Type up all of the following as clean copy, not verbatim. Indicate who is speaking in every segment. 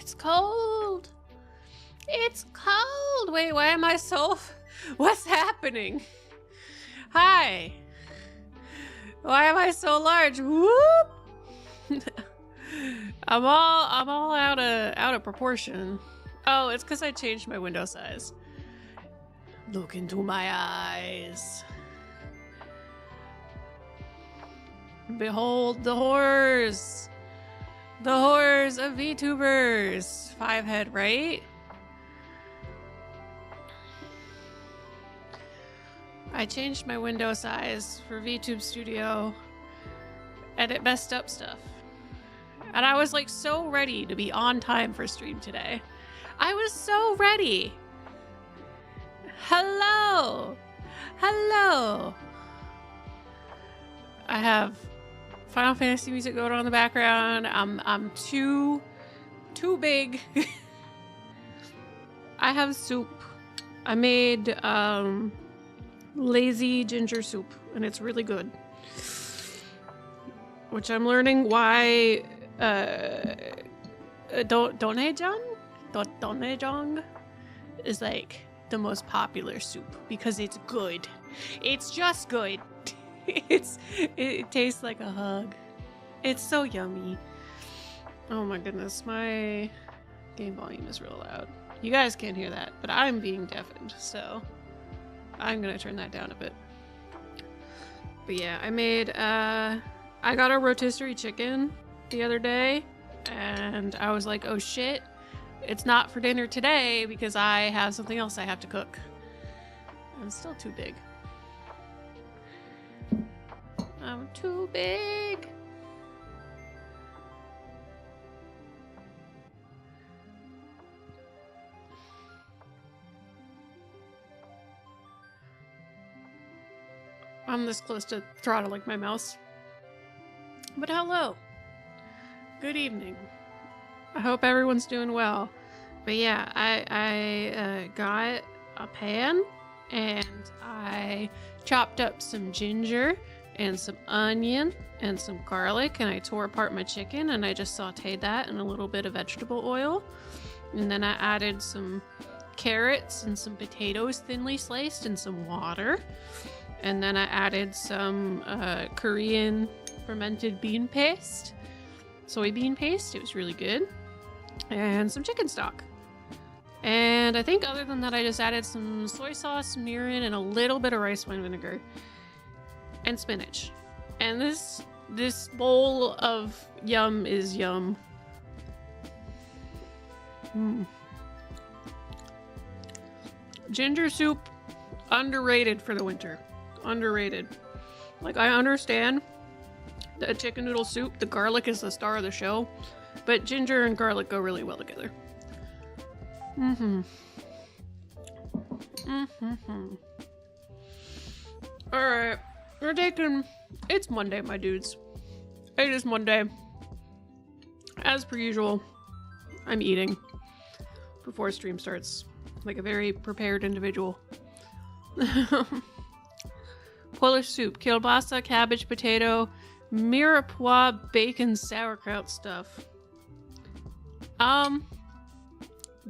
Speaker 1: It's cold. It's cold. Wait, why am I so... What's happening? Hi. Why am I so large? Whoop. I'm all out of proportion. Oh, it's because I changed my window size. Look into my eyes. Behold the horrors. The horrors of VTubers. 5 head, right? I changed my window size for VTube Studio and it messed up stuff. And I was like so ready to be on time for stream today. I was so ready. Hello. Hello. I have Final Fantasy music going on in the background. I'm too big. I have soup. I made lazy ginger soup and it's really good. Which I'm learning why Donejong is like the most popular soup because it's good. It's just good. It tastes like a hug. It's so yummy. Oh my goodness, my game volume is real loud. You guys can't hear that, but I'm being deafened, so I'm gonna turn that down a bit. But yeah, I got a rotisserie chicken the other day, and I was like, oh shit, it's not for dinner today because I have something else I have to cook. I'm still too big. I'm too big. I'm this close to throttling my mouse. But hello. Good evening. I hope everyone's doing well. But yeah, I got a pan and I chopped up some ginger and some onion and some garlic, and I tore apart my chicken and I just sauteed that in a little bit of vegetable oil. And then I added some carrots and some potatoes thinly sliced and some water. And then I added some Korean fermented bean paste, soybean paste. It was really good. And some chicken stock. And I think other than that, I just added some soy sauce, mirin, and a little bit of rice wine vinegar. And spinach. And this bowl of yum is yum. Ginger soup, underrated for the winter. Underrated. Like, I understand that chicken noodle soup, the garlic is the star of the show, but ginger and garlic go really well together. Alright, we're taking... It's Monday, my dudes. It is Monday. As per usual, I'm eating before stream starts, like a very prepared individual. Polish soup, kielbasa, cabbage, potato, mirepoix, bacon, sauerkraut stuff.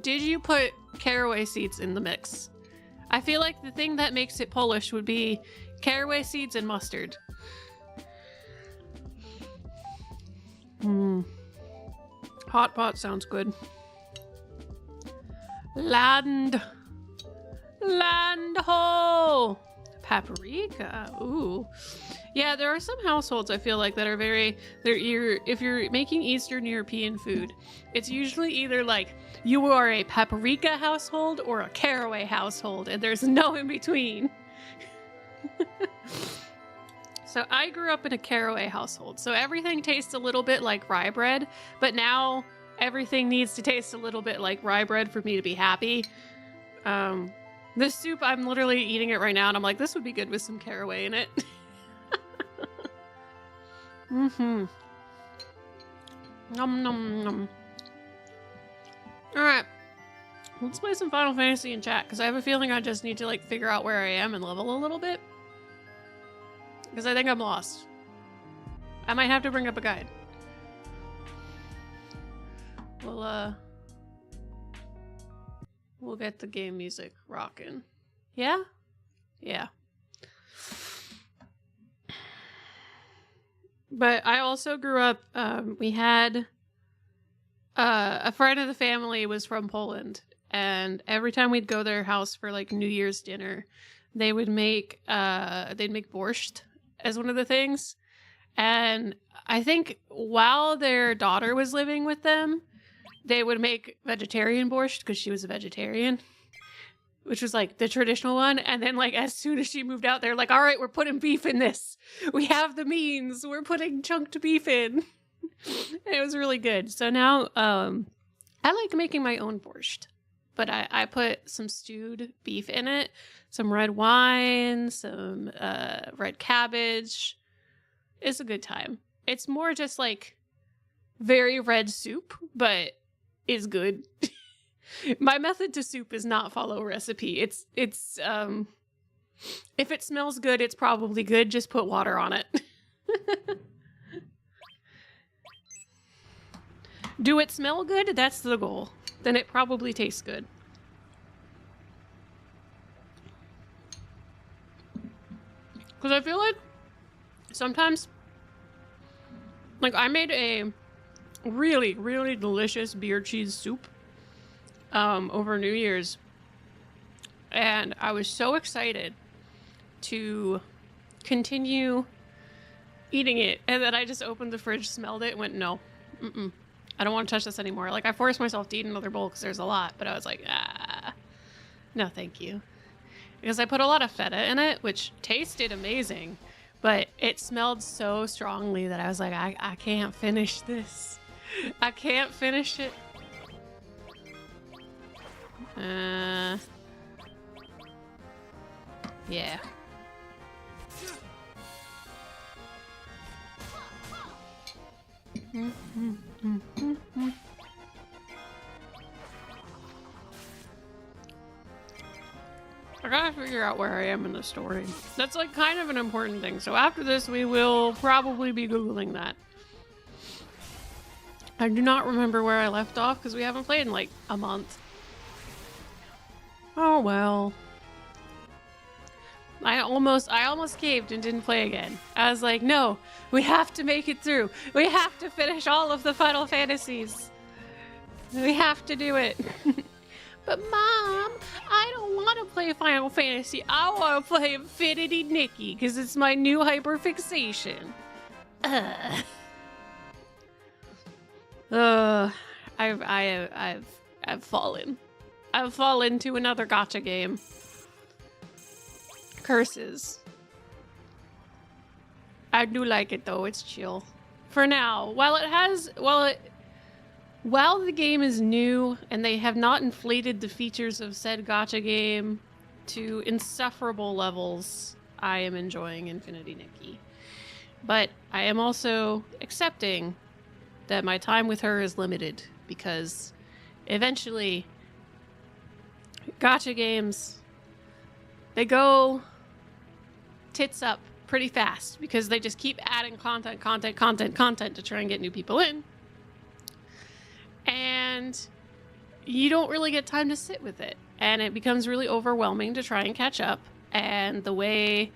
Speaker 1: Did you put caraway seeds in the mix? I feel like the thing that makes it Polish would be caraway seeds and mustard. Hot pot sounds good. Landho! Paprika. Ooh. Yeah, there are some households I feel like that are very... if you're making Eastern European food, it's usually either like you are a paprika household or a caraway household, and there's no in between. So I grew up in a caraway household, so everything tastes a little bit like rye bread, but now everything needs to taste a little bit like rye bread for me to be happy. This soup, I'm literally eating it right now, and I'm like, this would be good with some caraway in it. Nom nom nom. Alright. Let's play some Final Fantasy in chat, because I have a feeling I just need to, like, figure out where I am and level a little bit. Because I think I'm lost. I might have to bring up a guide. We'll get the game music rocking. Yeah? Yeah. But I also grew up, we had a friend of the family was from Poland, and every time we'd go to their house for like New Year's dinner, they would make they'd make borscht as one of the things. And I think while their daughter was living with them, they would make vegetarian borscht because she was a vegetarian, which was like the traditional one. And then like as soon as she moved out, they're like, all right, we're putting beef in this. We have the means. We're putting chunked beef in. And it was really good. So now I like making my own borscht, but I put some stewed beef in it, some red wine, some red cabbage. It's a good time. It's more just like very red soup, but is good. My method to soup is not follow recipe. It's if it smells good, it's probably good. Just put water on it. Do it smell good? That's the goal. Then it probably tastes good. Because I feel like sometimes, like I made a really, really delicious beer cheese soup over New Year's. And I was so excited to continue eating it. And then I just opened the fridge, smelled it, and went, no, I don't want to touch this anymore. Like I forced myself to eat another bowl because there's a lot, but I was like, no, thank you. Because I put a lot of feta in it, which tasted amazing, but it smelled so strongly that I was like, I can't finish this. I can't finish it. Yeah. I gotta figure out where I am in the story. That's like kind of an important thing. So after this, we will probably be Googling that. I do not remember where I left off because we haven't played in like a month. Oh well. I almost caved and didn't play again. I was like, no, we have to make it through. We have to finish all of the Final Fantasies. We have to do it. But Mom, I don't want to play Final Fantasy. I want to play Infinity Nikki because it's my new hyperfixation. I've fallen. I've fallen to another gacha game. Curses. I do like it though. It's chill. For now, while the game is new and they have not inflated the features of said gacha game to insufferable levels, I am enjoying Infinity Nikki. But I am also accepting that my time with her is limited because eventually gacha games, they go tits up pretty fast because they just keep adding content to try and get new people in. And you don't really get time to sit with it. And it becomes really overwhelming to try and catch up. And the way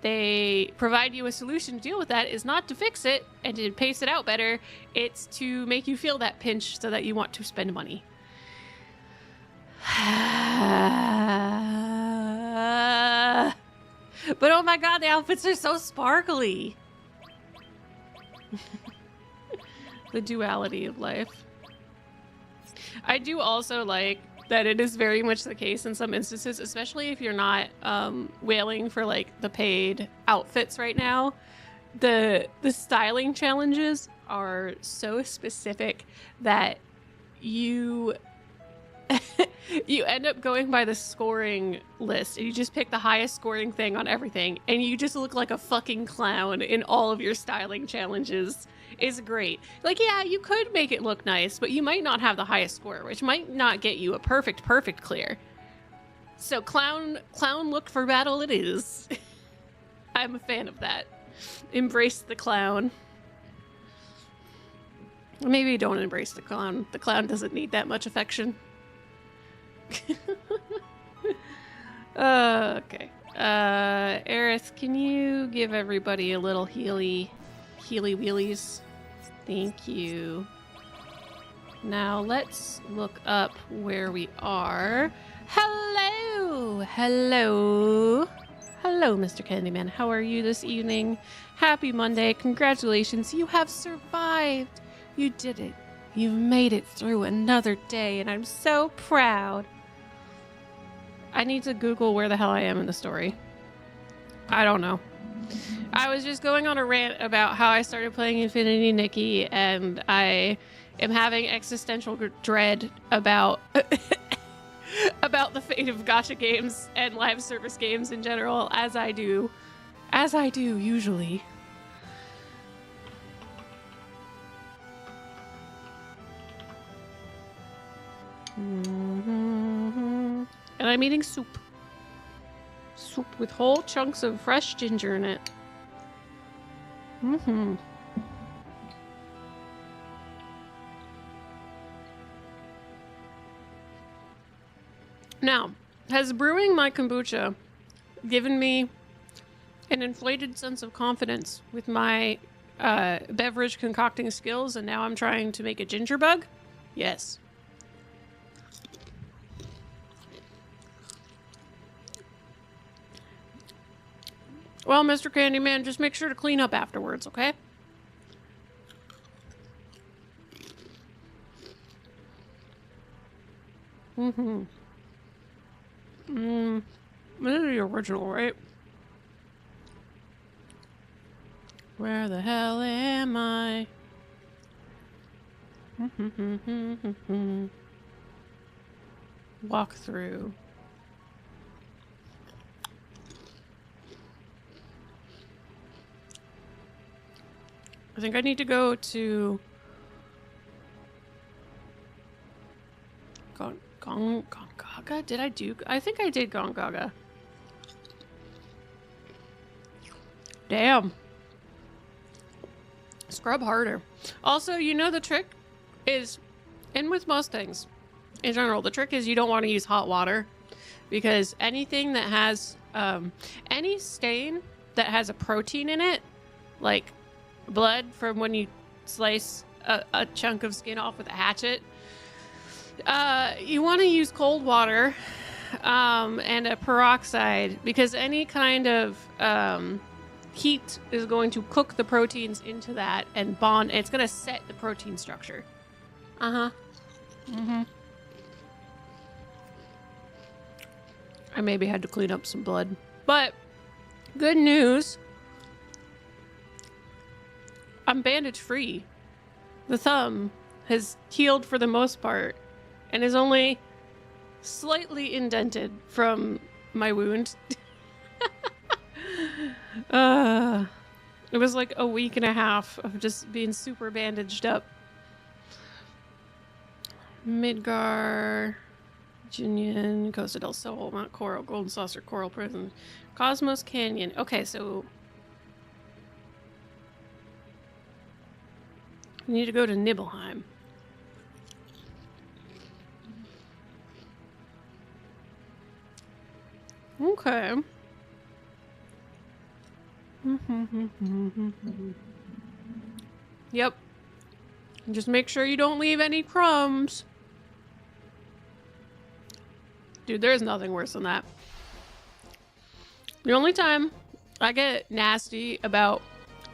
Speaker 1: they provide you a solution to deal with that is not to fix it and to pace it out better. It's to make you feel that pinch so that you want to spend money. But oh my god, the outfits are so sparkly. The duality of life. I do also like that it is very much the case in some instances, especially if you're not wailing for like the paid outfits right now. The styling challenges are so specific that you you end up going by the scoring list and you just pick the highest scoring thing on everything and you just look like a fucking clown in all of your styling challenges. Is great. Like, yeah, you could make it look nice, but you might not have the highest score, which might not get you a perfect clear. So clown look for battle it is. I'm a fan of that. Embrace the clown. Maybe don't embrace the clown. The clown doesn't need that much affection. Okay. Aerith, can you give everybody a little healy wheelies? Thank you. Now let's look up where we are. Hello! Hello! Hello, Mr. Candyman. How are you this evening? Happy Monday. Congratulations. You have survived. You did it. You've made it through another day, and I'm so proud. I need to Google where the hell I am in the story. I don't know. I was just going on a rant about how I started playing Infinity Nikki, and I am having existential dread about about the fate of gacha games and live service games in general, as I do usually. And I'm eating soup. Soup with whole chunks of fresh ginger in it. Now, has brewing my kombucha given me an inflated sense of confidence with my beverage concocting skills, and now I'm trying to make a ginger bug? Yes. Well, Mr. Candyman, just make sure to clean up afterwards, okay? This is the original, right? Where the hell am I? Walk through. I think I need to go to Gongaga? Did I do? I think I did Gongaga. Damn. Scrub harder. Also, you know the trick is, and with most things in general, the trick is you don't want to use hot water, because anything that has any stain that has a protein in it, like blood from when you slice a chunk of skin off with a hatchet, you want to use cold water and a peroxide, because any kind of heat is going to cook the proteins into that and bond. It's going to set the protein structure. I maybe had to clean up some blood, but good news, I'm bandage free. The thumb has healed for the most part and is only slightly indented from my wound. It was like a week and a half of just being super bandaged up. Midgar, Junion, Costa del Sol, Mount Coral, Golden Saucer, Coral Prison, Cosmos Canyon. Okay, so we need to go to Nibelheim. Okay. Yep. Just make sure you don't leave any crumbs. Dude, there's nothing worse than that. The only time I get nasty about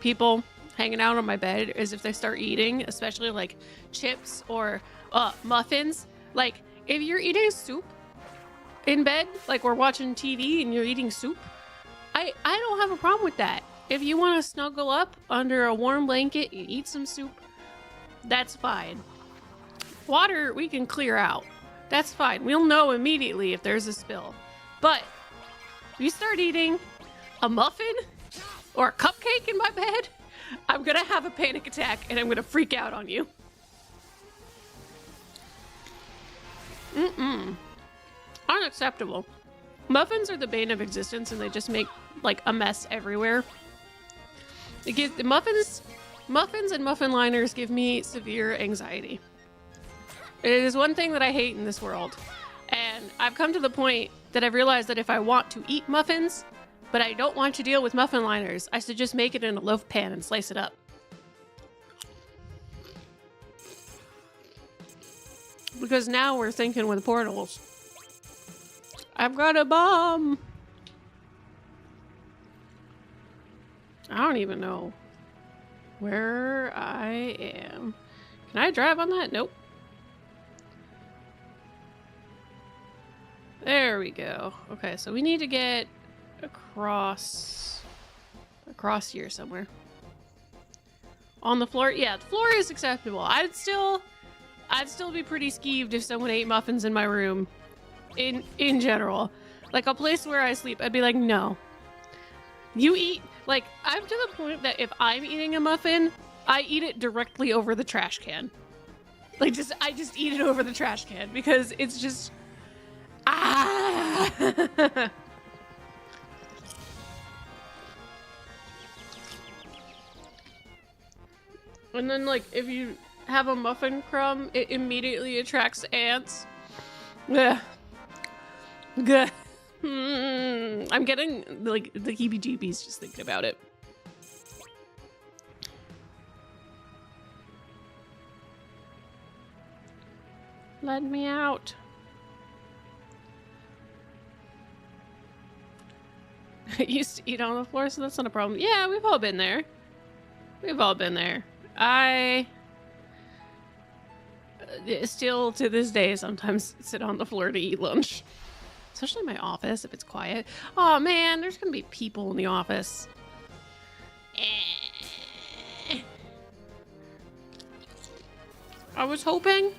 Speaker 1: people hanging out on my bed is if they start eating, especially like chips or muffins. Like, if you're eating soup in bed, like we're watching TV and you're eating soup, I don't have a problem with that. If you want to snuggle up under a warm blanket and eat some soup, that's fine. Water, we can clear out. That's fine. We'll know immediately if there's a spill. But if you start eating a muffin or a cupcake in my bed, I'm gonna have a panic attack and I'm gonna freak out on you. Unacceptable. Muffins are the bane of existence, and they just make like a mess everywhere. It gives the muffins and muffin liners give me severe anxiety. It is one thing that I hate in this world. And I've come to the point that I've realized that if I want to eat muffins, but I don't want to deal with muffin liners, I should just make it in a loaf pan and slice it up. Because now we're thinking with portals. I've got a bomb. I don't even know where I am. Can I drive on that? Nope. There we go. Okay, so we need to get across here somewhere. On the floor? Yeah, the floor is acceptable. I'd still be pretty skeeved if someone ate muffins in my room. In general. Like a place where I sleep, I'd be like, no. You eat, like, I'm to the point that if I'm eating a muffin, I eat it directly over the trash can. Like, I just eat it over the trash can because it's just, ah! And then, like, if you have a muffin crumb, it immediately attracts ants. Ugh. Good. I'm getting, like, the heebie-jeebies just thinking about it. Let me out. I used to eat on the floor, so that's not a problem. Yeah, we've all been there. We've all been there. I still, to this day, sometimes sit on the floor to eat lunch. Especially in my office, if it's quiet. Oh man, there's gonna be people in the office. I was hoping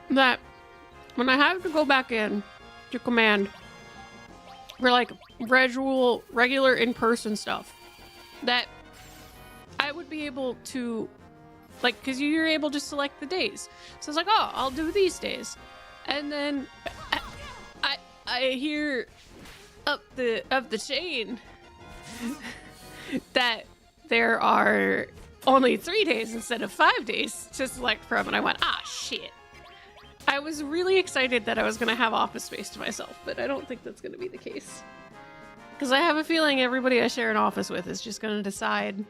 Speaker 1: that when I have to go back in to command for like regular in-person stuff, that I would be able to, like, because you're able to select the days. So it's like, oh, I'll do these days. And then I hear up the chain that there are only 3 days instead of 5 days to select from, and I went, ah, shit. I was really excited that I was gonna have office space to myself, but I don't think that's gonna be the case. Because I have a feeling everybody I share an office with is just gonna decide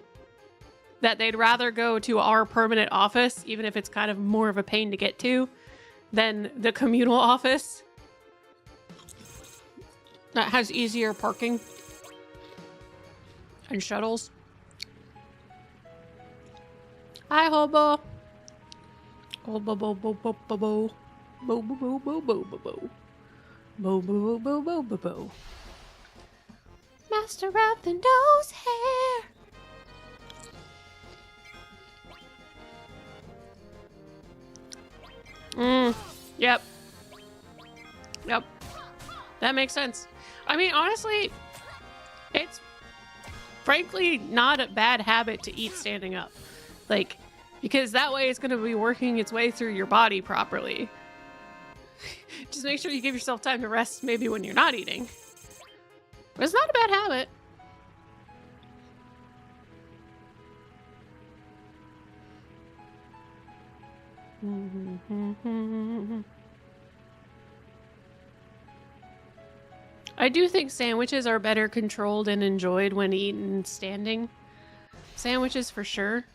Speaker 1: that they'd rather go to our permanent office, even if it's kind of more of a pain to get to, than the communal office that has easier parking and shuttles. Hi, hobo. Hobo, bo, bo, bo, bo, bo. Bo, bo, bo, bo, bo, bo, bo. Bo, bo, bo, bo, bo, bo. Master of the nose hair. Yep. Yep. That makes sense. I mean, honestly, it's frankly not a bad habit to eat standing up. Like, because that way it's going to be working its way through your body properly. Just make sure you give yourself time to rest maybe when you're not eating. But it's not a bad habit. I do think sandwiches are better controlled and enjoyed when eaten standing. Sandwiches for sure.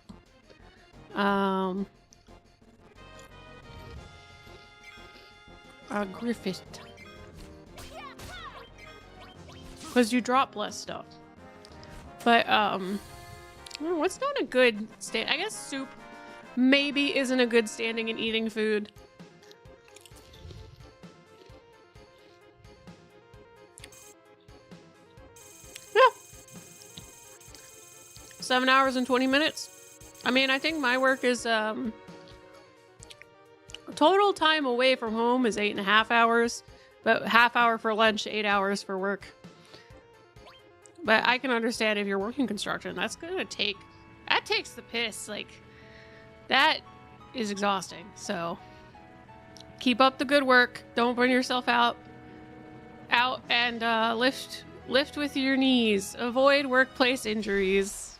Speaker 1: Griffith. Because you drop less stuff. But, what's not a good stand? I guess soup maybe isn't a good standing and eating food. Yeah. 7 hours and 20 minutes. I mean, I think my work is, total time away from home is 8.5 hours, but half hour for lunch, 8 hours for work. But I can understand if you're working construction, that's gonna take, that takes the piss. Like, that is exhausting. So keep up the good work. Don't burn yourself out and lift with your knees. Avoid workplace injuries.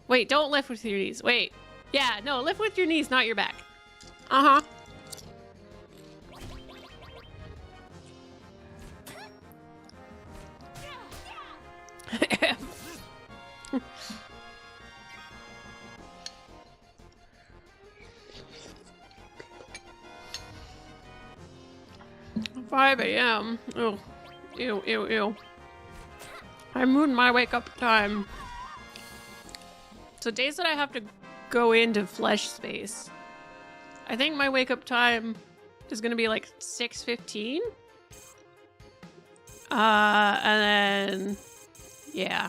Speaker 1: Wait, don't lift with your knees. Wait. Yeah, no, lift with your knees, not your back. Uh-huh. 5 a.m. Oh, ew, ew, ew. I moved my wake up time. So days that I have to go into flesh space, I think my wake up time is gonna be like 6:15. And then, yeah.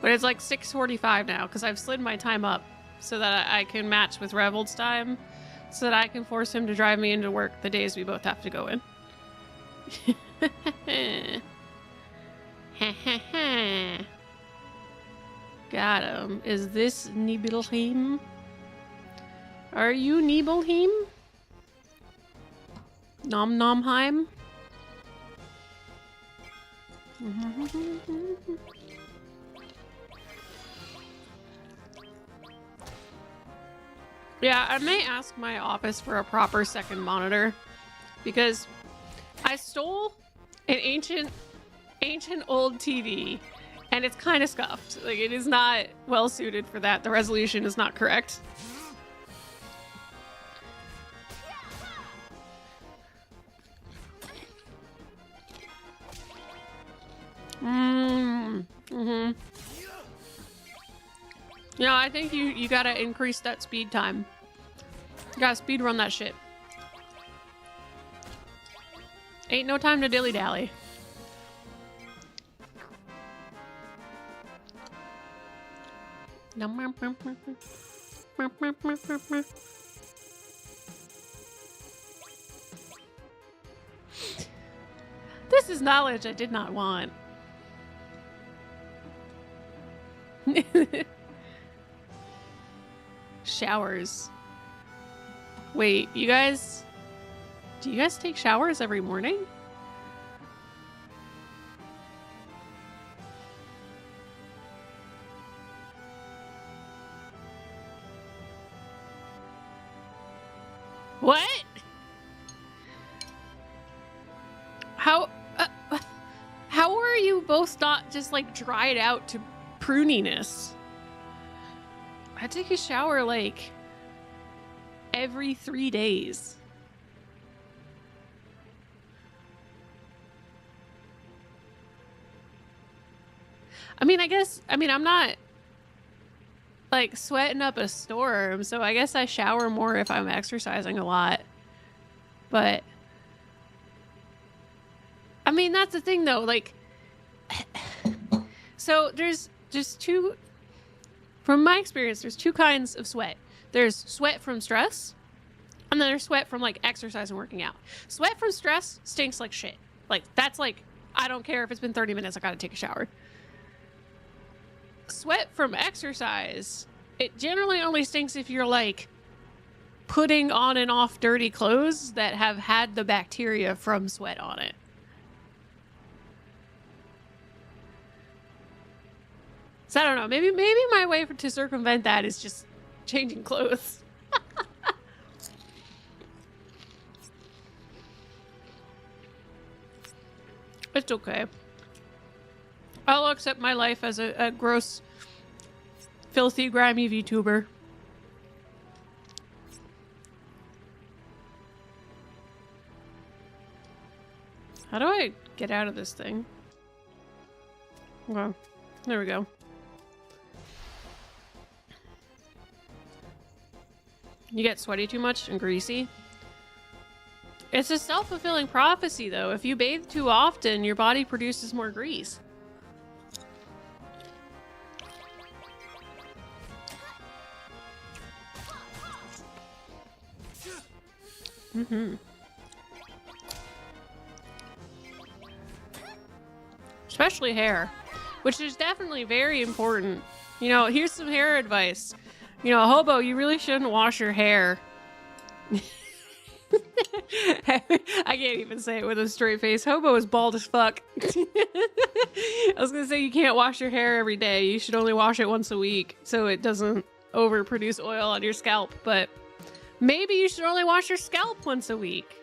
Speaker 1: But it's like 6:45 now because I've slid my time up so that I can match with Revold's time so that I can force him to drive me into work the days we both have to go in. Got him. Is this Nibelheim? Are you Nibelheim? Nom Nomheim? Yeah, I may ask my office for a proper second monitor because I stole an ancient old TV and it's kind of scuffed. Like, it is not well suited for that. The resolution is not correct. Yeah, I think you gotta increase that speed time. You gotta speed run that shit. Ain't no time to dilly-dally. This is knowledge I did not want. Showers. Wait, you guys... Do you guys take showers every morning? What? How are you both not just like dried out to pruniness? I take a shower like every 3 days. I'm not like sweating up a storm, so I guess I shower more if I'm exercising a lot. But I mean, that's the thing though, like, so there's just two, from my experience, there's two kinds of sweat. There's sweat from stress, and then there's sweat from like exercise and working out. Sweat from stress stinks like shit. Like, that's like, I don't care if it's been 30 minutes, I gotta take a shower. Sweat from exercise, it generally only stinks if you're like putting on and off dirty clothes that have had the bacteria from sweat on it. So I don't know, maybe my way to circumvent that is just changing clothes. It's okay. I'll accept my life as a gross, filthy, grimy VTuber. How do I get out of this thing? Okay, there we go. You get sweaty too much and greasy? It's a self-fulfilling prophecy, though. If you bathe too often, your body produces more grease. Especially hair, which is definitely very important. You know, here's some hair advice. You know, hobo, you really shouldn't wash your hair. I can't even say it with a straight face. Hobo is bald as fuck. I was gonna say you can't wash your hair every day. You should only wash it once a week so it doesn't overproduce oil on your scalp, but maybe you should only wash your scalp once a week.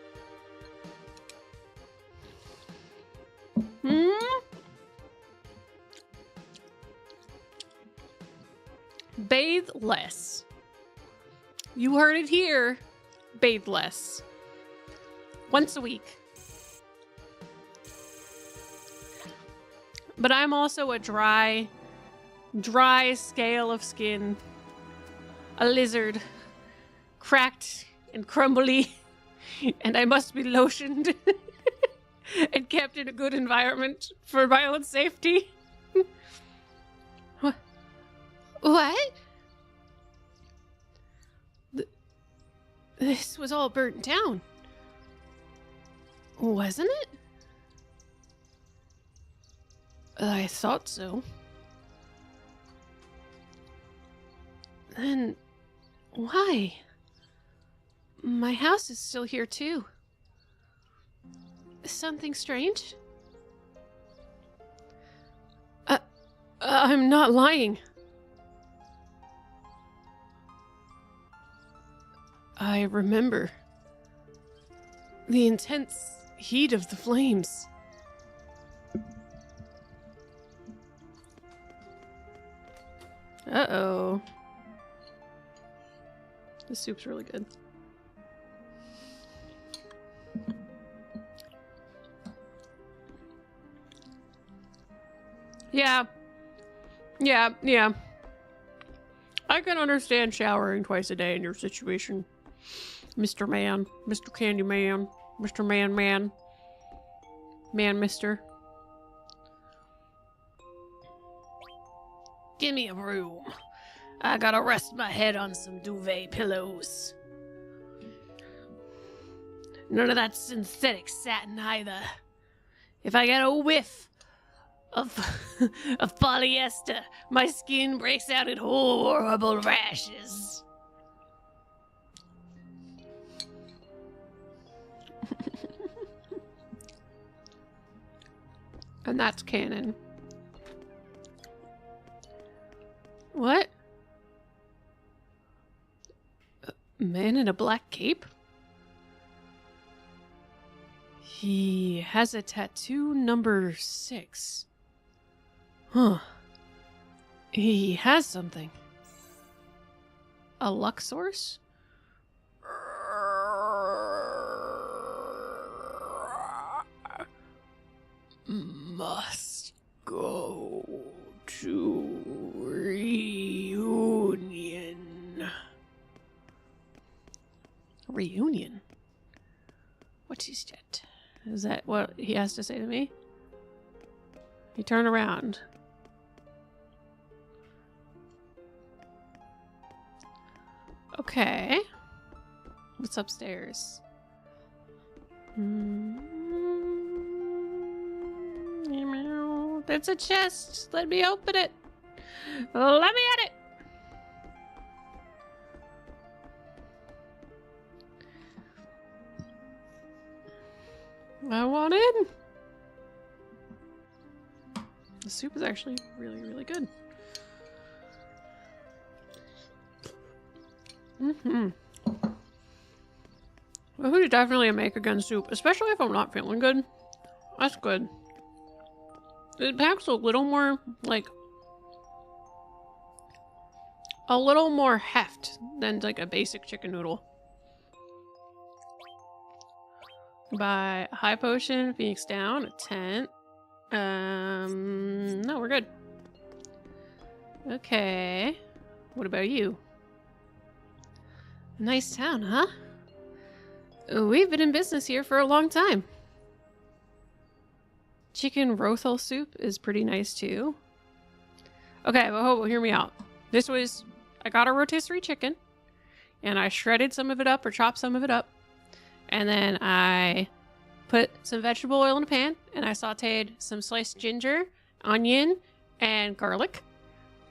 Speaker 1: Bathe less. You heard it here. Bathe less. Once a week. But I'm also a dry scale of skin. A lizard. Cracked and crumbly. And I must be lotioned. And kept in a good environment for my own safety. What? This was all burnt down. Wasn't it? I thought so. Then why? My house is still here too. Something strange? I'm not lying. I remember the intense heat of the flames. Uh-oh. The soup's really good. Yeah. I can understand showering twice a day in your situation. Mr. Man, Mr. Candy Man, Mr. Man, Mister. Give me a room. I gotta rest my head on some duvet pillows. None of that synthetic satin either. If I get a whiff of polyester, my skin breaks out in horrible rashes. And that's canon. What? A man in a black cape? He has a tattoo number 6. Huh. He has something. A luck source? Must go to reunion. Reunion? What is that? Is that what he has to say to me? He turned around. Okay. What's upstairs? There's a chest. Let me open it. Let me at it. I want in. The soup is actually really, really good. Well, who's definitely a make again soup, especially if I'm not feeling good. That's good. It packs a little more, like, a little more heft than like a basic chicken noodle. Buy a high potion, Phoenix down, a tent. No, we're good. Okay. What about you? Nice town, huh? We've been in business here for a long time. Chicken rothel soup is pretty nice too. Okay, well, hear me out. I got a rotisserie chicken, and I shredded some of it up or chopped some of it up, and then I put some vegetable oil in a pan, and I sauteed some sliced ginger, onion, and garlic,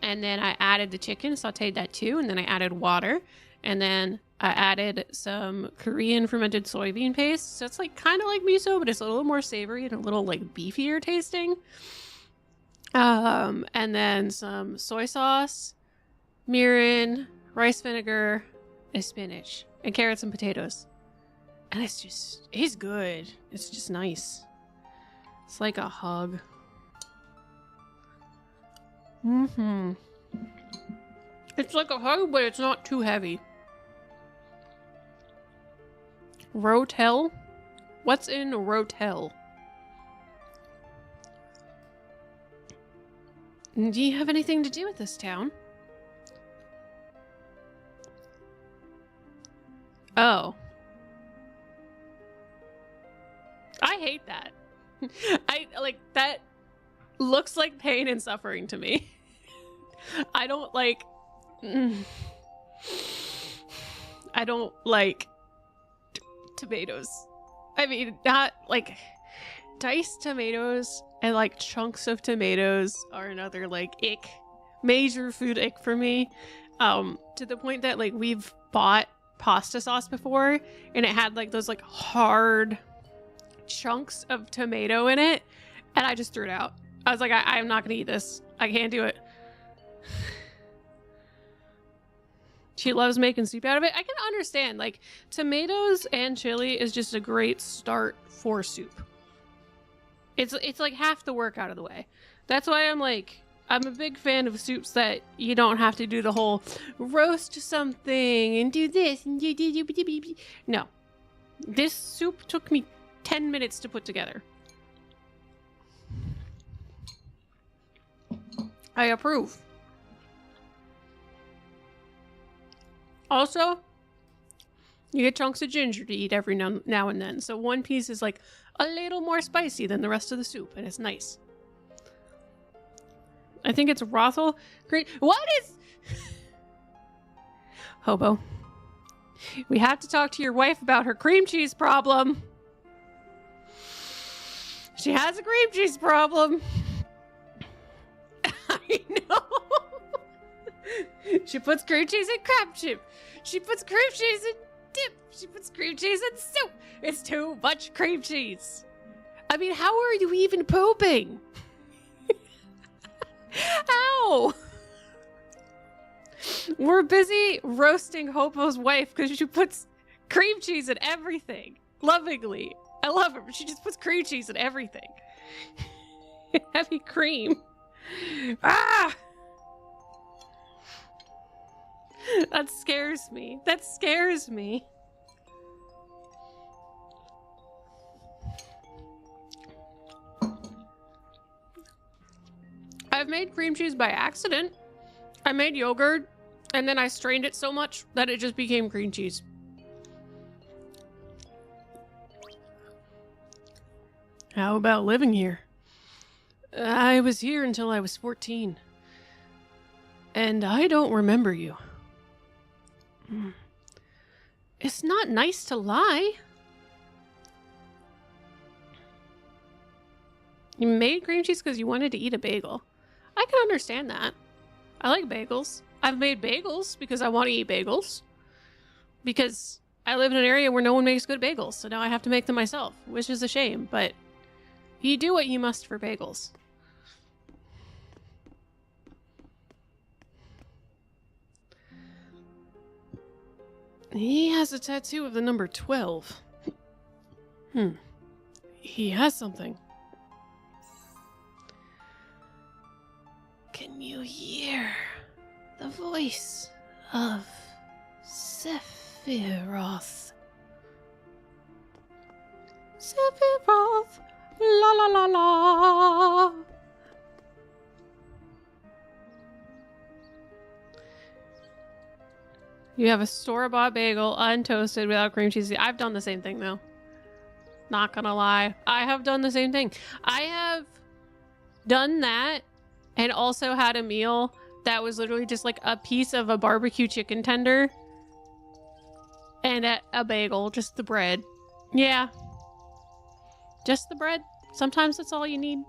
Speaker 1: and then I added the chicken, sauteed that too, and then I added water, and then I added some Korean fermented soybean paste. So it's like kind of like miso, but it's a little more savory and a little like beefier tasting. And then some soy sauce mirin, rice vinegar, and spinach, and carrots and potatoes. And it's good. It's just nice. It's like a hug. It's like a hug, but it's not too heavy. Rotel? What's in Rotel? Do you have anything to do with this town? Oh. I hate that. That looks like pain and suffering to me. I don't like tomatoes. I mean, not like diced tomatoes and like chunks of tomatoes are another like ick, major food ick for me. To the point that like we've bought pasta sauce before and it had like those like hard chunks of tomato in it and I just threw it out. I was like, I'm not gonna eat this. I can't do it. She loves making soup out of it. I can understand, like, tomatoes and chili is just a great start for soup. It's like half the work out of the way. That's why I'm a big fan of soups that you don't have to do the whole roast something and do this and do. No. This soup took me 10 minutes to put together. I approve. Also, you get chunks of ginger to eat every now and then. So one piece is like a little more spicy than the rest of the soup, and it's nice. I think it's Rothel. Great. What is... Hobo. We have to talk to your wife about her cream cheese problem. She has a cream cheese problem. I know. She puts cream cheese in crab chip. She puts cream cheese in dip. She puts cream cheese in soup. It's too much cream cheese. I mean, how are you even pooping? How? We're busy roasting Hopo's wife because she puts cream cheese in everything. Lovingly. I love her, but she just puts cream cheese in everything. Heavy cream. Ah! That scares me. That scares me. I've made cream cheese by accident. I made yogurt and then I strained it so much that it just became cream cheese. How about living here? I was here until I was 14. And I don't remember you. It's not nice to lie. You made cream cheese because you wanted to eat a bagel. I can understand that. I like bagels. I've made bagels because I want to eat bagels. Because I live in an area where no one makes good bagels, so now I have to make them myself, which is a shame, but you do what you must for bagels. He has a tattoo of the number 12. He has something. Can you hear the voice of Sephiroth? Sephiroth, la la la la. You have a store-bought bagel, untoasted, without cream cheese. I've done the same thing, though. Not gonna lie. I have done the same thing. I have done that and also had a meal that was literally just like a piece of a barbecue chicken tender and a bagel, just the bread. Yeah. Just the bread. Sometimes that's all you need.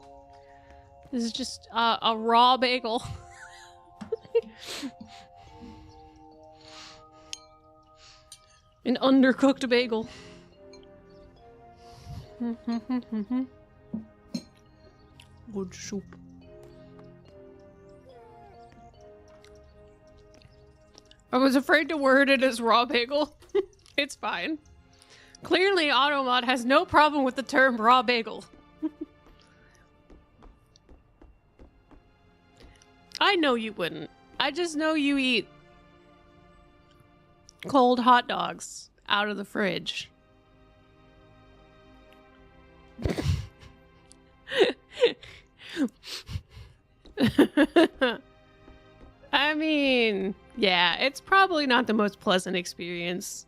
Speaker 1: This is just a raw bagel. An undercooked bagel. Good soup. I was afraid to word it as raw bagel. It's fine. Clearly, Automod has no problem with the term raw bagel. I know you wouldn't. I just know you eat cold hot dogs out of the fridge. I mean, yeah, it's probably not the most pleasant experience.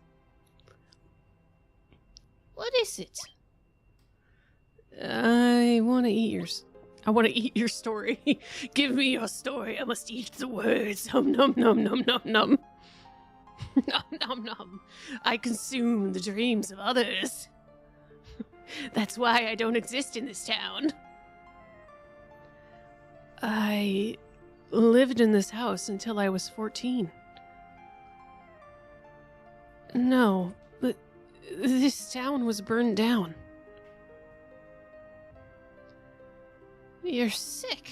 Speaker 1: What is it? I want to eat yours. I want to eat your story. Give me your story. I must eat the words. Hum num num num num num. Nom nom nom. I consume the dreams of others. That's why I don't exist in this town. I lived in this house until I was 14. No, but this town was burned down. You're sick.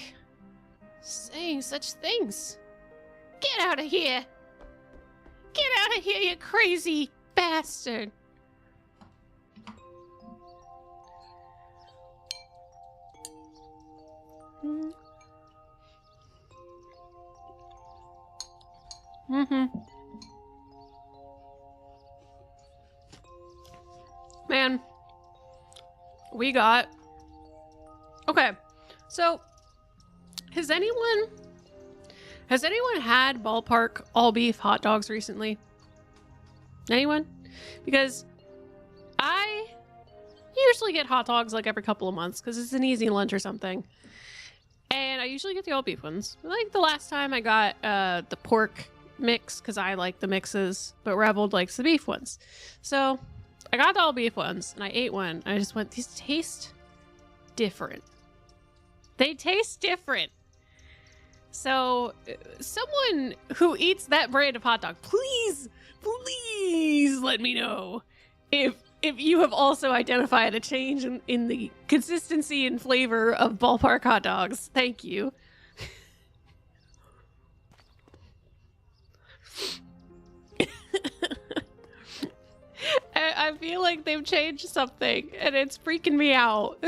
Speaker 1: Saying such things. Get out of here. Get out of here, you crazy bastard. Man, we got... Okay, so has anyone had ballpark all beef hot dogs recently? Anyone? Because I usually get hot dogs like every couple of months because it's an easy lunch or something. And I usually get the all beef ones. Like the last time I got the pork mix because I like the mixes, but Revold likes the beef ones. So I got the all beef ones and I ate one. I just went, these taste different. They taste different. So someone who eats that brand of hot dog, please let me know if you have also identified a change in the consistency and flavor of ballpark hot dogs. Thank you. I feel like they've changed something and it's freaking me out.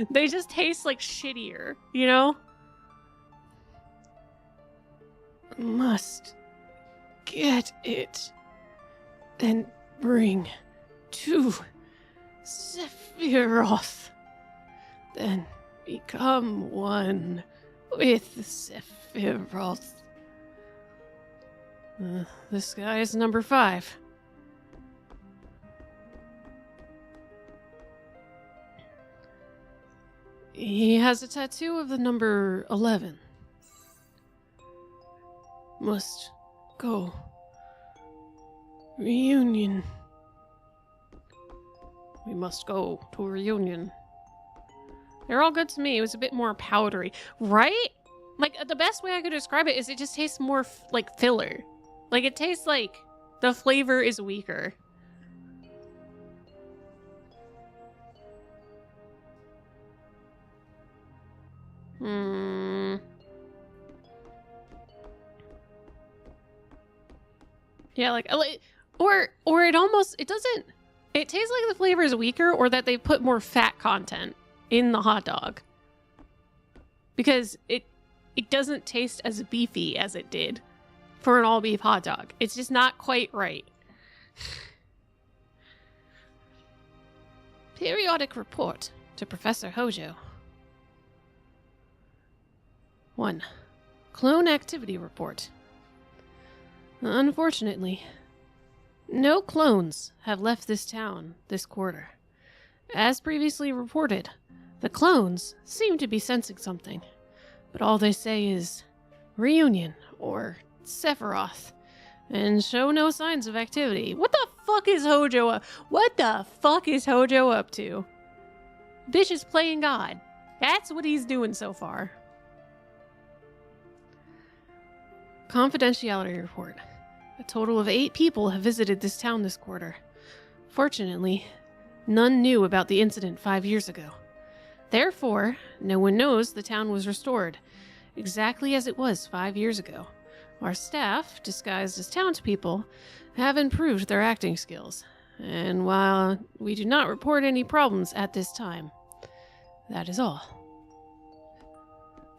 Speaker 1: They just taste like shittier, you know? Must get it and bring to Sephiroth. Then become one with Sephiroth. This guy is number 5. He has a tattoo of the number 11. Must go. Reunion. We must go to a reunion. They're all good to me. It was a bit more powdery. Right? Like, the best way I could describe it is it just tastes more like filler. Like, it tastes like the flavor is weaker. Yeah, like, or it doesn't, it tastes like the flavor is weaker or that they put more fat content in the hot dog. Because it doesn't taste as beefy as it did for an all beef hot dog. It's just not quite right. Periodic report to Professor Hojo. 1. Clone activity report. Unfortunately, no clones have left this town this quarter. As previously reported, the clones seem to be sensing something, but all they say is reunion or Sephiroth and show no signs of activity. What the fuck is Hojo up? What the fuck is Hojo up to? Bitch is playing God. That's what he's doing so far. Confidentiality report. A total of 8 people have visited this town this quarter. Fortunately, none knew about the incident 5 years ago. Therefore, no one knows the town was restored, exactly as it was 5 years ago. Our staff, disguised as townspeople, have improved their acting skills. And while we do not report any problems at this time, that is all.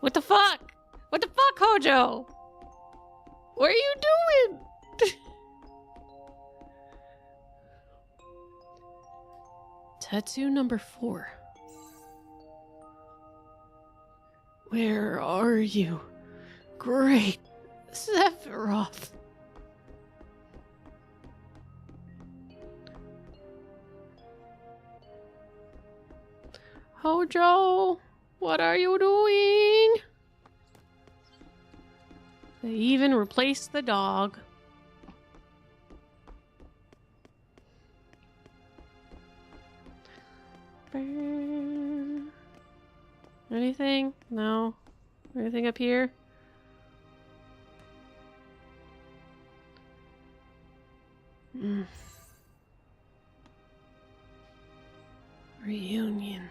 Speaker 1: What the fuck? What the fuck, Hojo? What are you doing? Tattoo number 4. Where are you? Great Sephiroth. Hojo, what are you doing? They even replaced the dog. Anything? No. Anything up here? Reunion.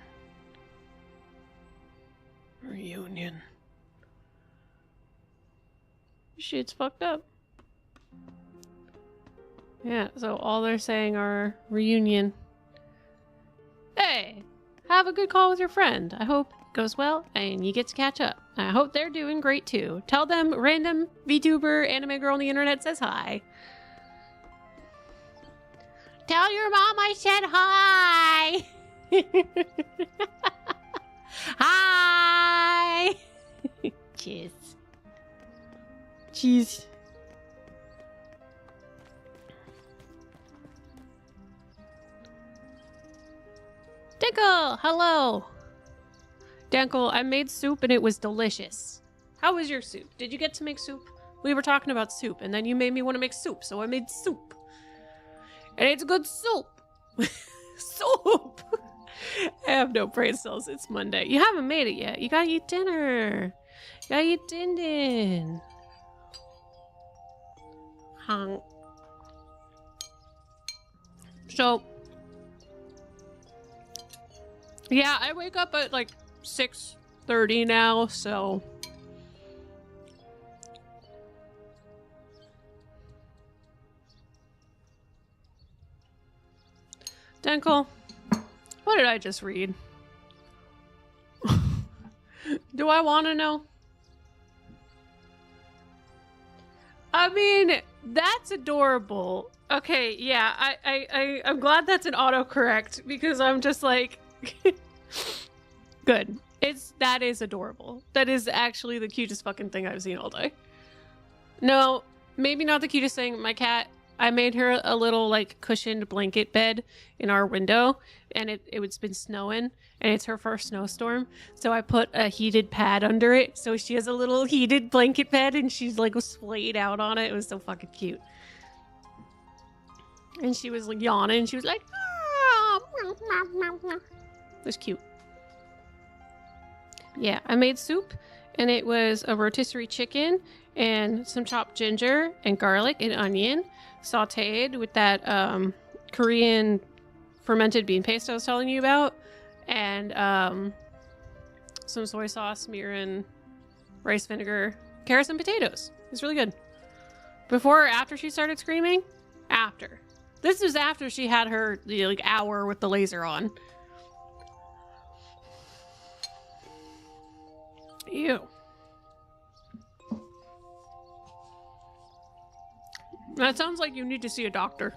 Speaker 1: Reunion. Shit's fucked up. Yeah, so all they're saying are reunion. Hey, have a good call with your friend. I hope it goes well and you get to catch up. I hope they're doing great too. Tell them random VTuber anime girl on the internet says hi. Tell your mom I said hi. Hi. Cheers. Cheese. Dinkle, hello. Dinkle, I made soup and it was delicious. How was your soup? Did you get to make soup? We were talking about soup and then you made me want to make soup, so I made soup. And it's good soup. Soup. I have no brain cells. It's Monday. You haven't made it yet. You gotta eat dinner. You gotta eat din din. Hung. So, yeah, I wake up at like 6:30 now, so. Denkle, what did I just read? Do I want to know? I mean, that's adorable. Okay, yeah, I'm glad that's an autocorrect because I'm just like, good. That is adorable. That is actually the cutest fucking thing I've seen all day. No, maybe not the cutest thing. My cat, I made her a little like cushioned blanket bed in our window and it's been snowing and it's her first snowstorm. So I put a heated pad under it. So she has a little heated blanket bed and she's like splayed out on it. It was so fucking cute. And she was like yawning. She was like, ah. It was cute. Yeah, I made soup and it was a rotisserie chicken and some chopped ginger and garlic and onion sauteed with that Korean fermented bean paste I was telling you about, and some soy sauce, mirin, rice vinegar, carrots and potatoes. It's really good. Before or after she started screaming? After. This was after she had her like hour with the laser on. Ew. That sounds like you need to see a doctor.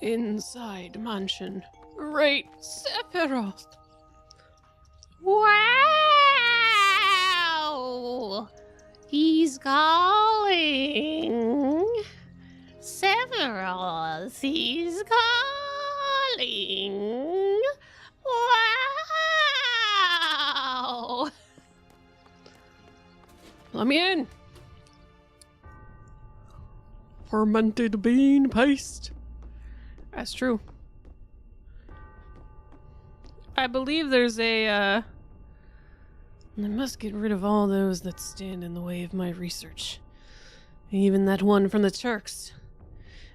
Speaker 1: Inside mansion. Great Sephiroth. Wow! He's calling. Sephiroth, he's calling. Wow! Let me in. Fermented bean paste. That's true. I believe there's a, I must get rid of all those that stand in the way of my research. Even that one from the Turks.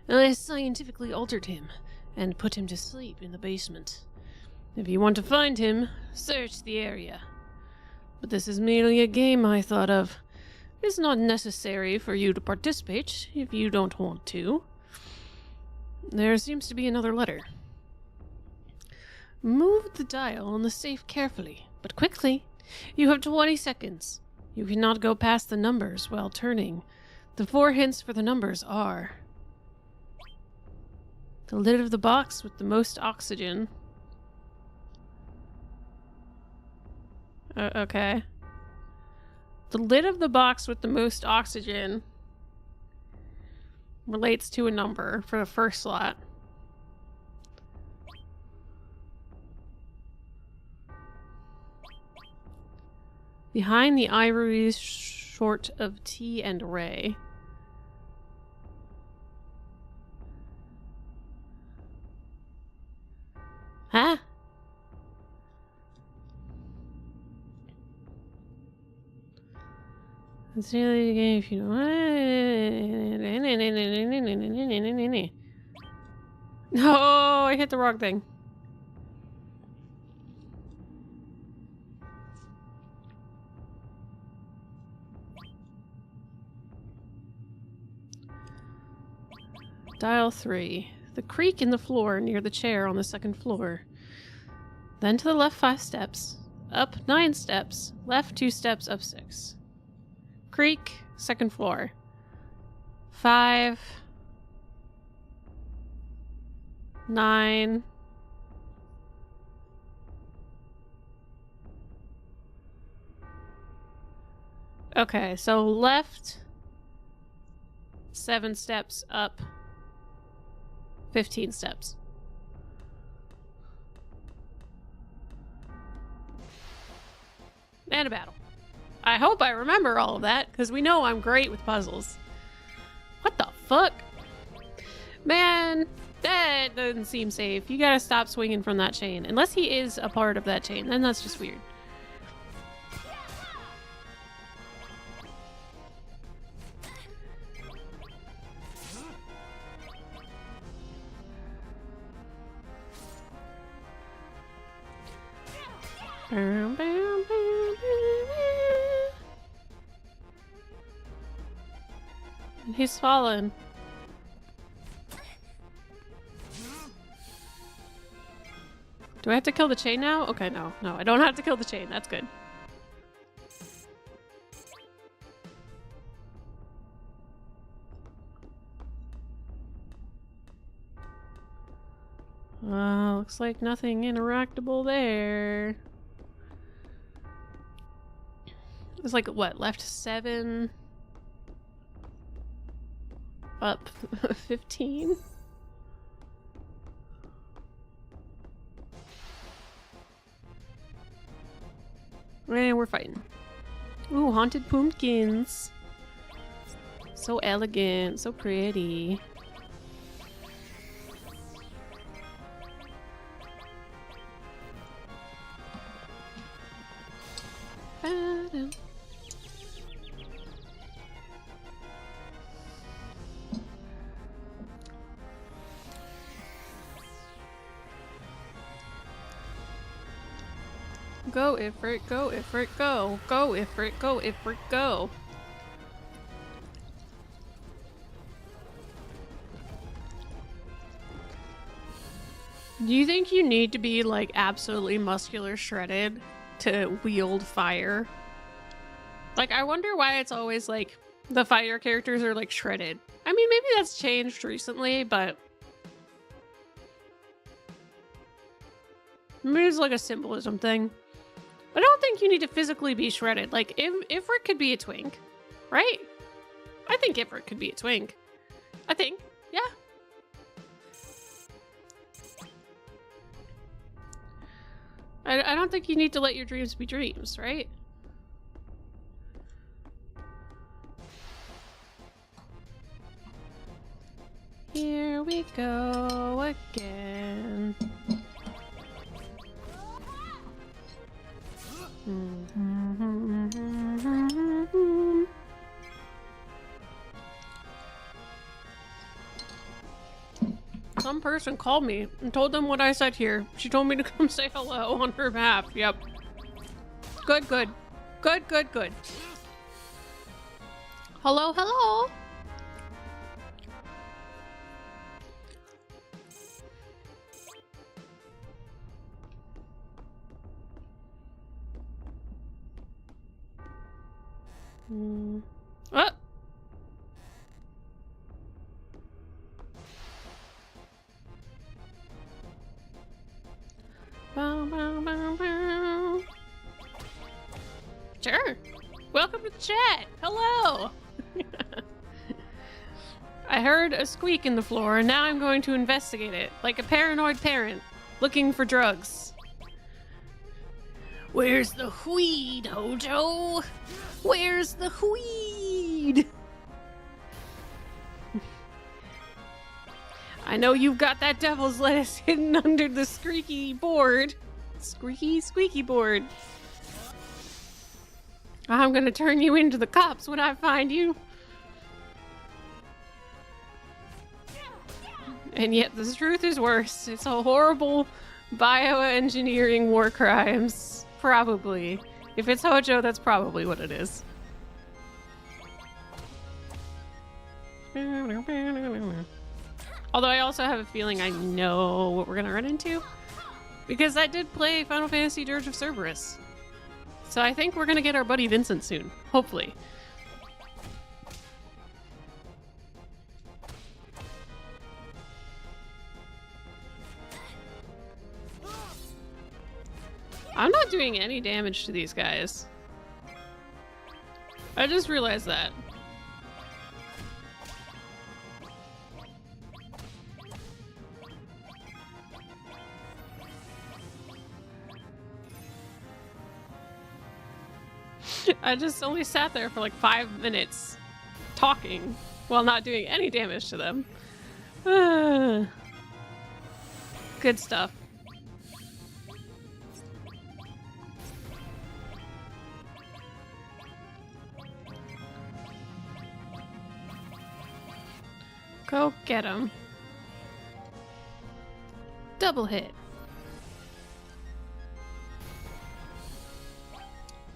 Speaker 1: I scientifically altered him and put him to sleep in the basement. If you want to find him, search the area. But this is merely a game I thought of. It's not necessary for you to participate if you don't want to. There seems to be another letter. Move the dial on the safe carefully, but quickly. You have 20 seconds. You cannot go past the numbers while turning. The 4 hints for the numbers are... the lid of the box with the most oxygen. Okay. The lid of the box with the most oxygen relates to a number for the first slot. Behind the ivories short of T and Ray. Huh? Let's see the game if you know. No, I hit the wrong thing. Dial 3. The creak in the floor near the chair on the second floor. Then to the left 5 steps. Up 9 steps. Left 2 steps, up 6. Creak, second floor. 5. 9. Okay, so left 7 steps, up 15 steps. And a battle. I hope I remember all of that, because we know I'm great with puzzles. What the fuck? Man, that doesn't seem safe. You gotta stop swinging from that chain. Unless he is a part of that chain, then that's just weird. He's fallen. Do I have to kill the chain now? Okay, no, I don't have to kill the chain. That's good. Looks like nothing interactable there. It's like, what, left 7? Up 15? And we're fighting. Ooh, haunted pumpkins. So elegant, so pretty. Go, Ifrit, go, Ifrit, go. Go, Ifrit, go, Ifrit, go. Do you think you need to be, like, absolutely muscular shredded to wield fire? Like, I wonder why it's always, like, the fire characters are, like, shredded. I mean, maybe that's changed recently, but... maybe it's, like, a symbolism thing. I don't think you need to physically be shredded. Like, Ifrit could be a twink, right? I think Ifrit could be a twink. I think, yeah. I don't think you need to let your dreams be dreams, right? Here we go again. Some person called me and told them what I said here. She told me to come say hello on her behalf. Yep. Good, good. Good, good, good. Hello, hello. Oh. Bow, bow, bow, bow. Sure. Welcome to the chat. Hello. I heard a squeak in the floor, and now I'm going to investigate it, like a paranoid parent looking for drugs. Where's the weed, Hojo? Where's the weed? I know you've got that devil's lettuce hidden under the squeaky board. Squeaky board. I'm gonna turn you into the cops when I find you. And yet the truth is worse. It's a horrible bioengineering war crimes. Probably. If it's Hojo, that's probably what it is. Although I also have a feeling I know what we're gonna run into. Because I did play Final Fantasy Dirge of Cerberus. So I think we're gonna get our buddy Vincent soon. Hopefully. I'm not doing any damage to these guys. I just realized that. I just only sat there for like 5 minutes talking while not doing any damage to them. Good stuff. Go get him. Double hit.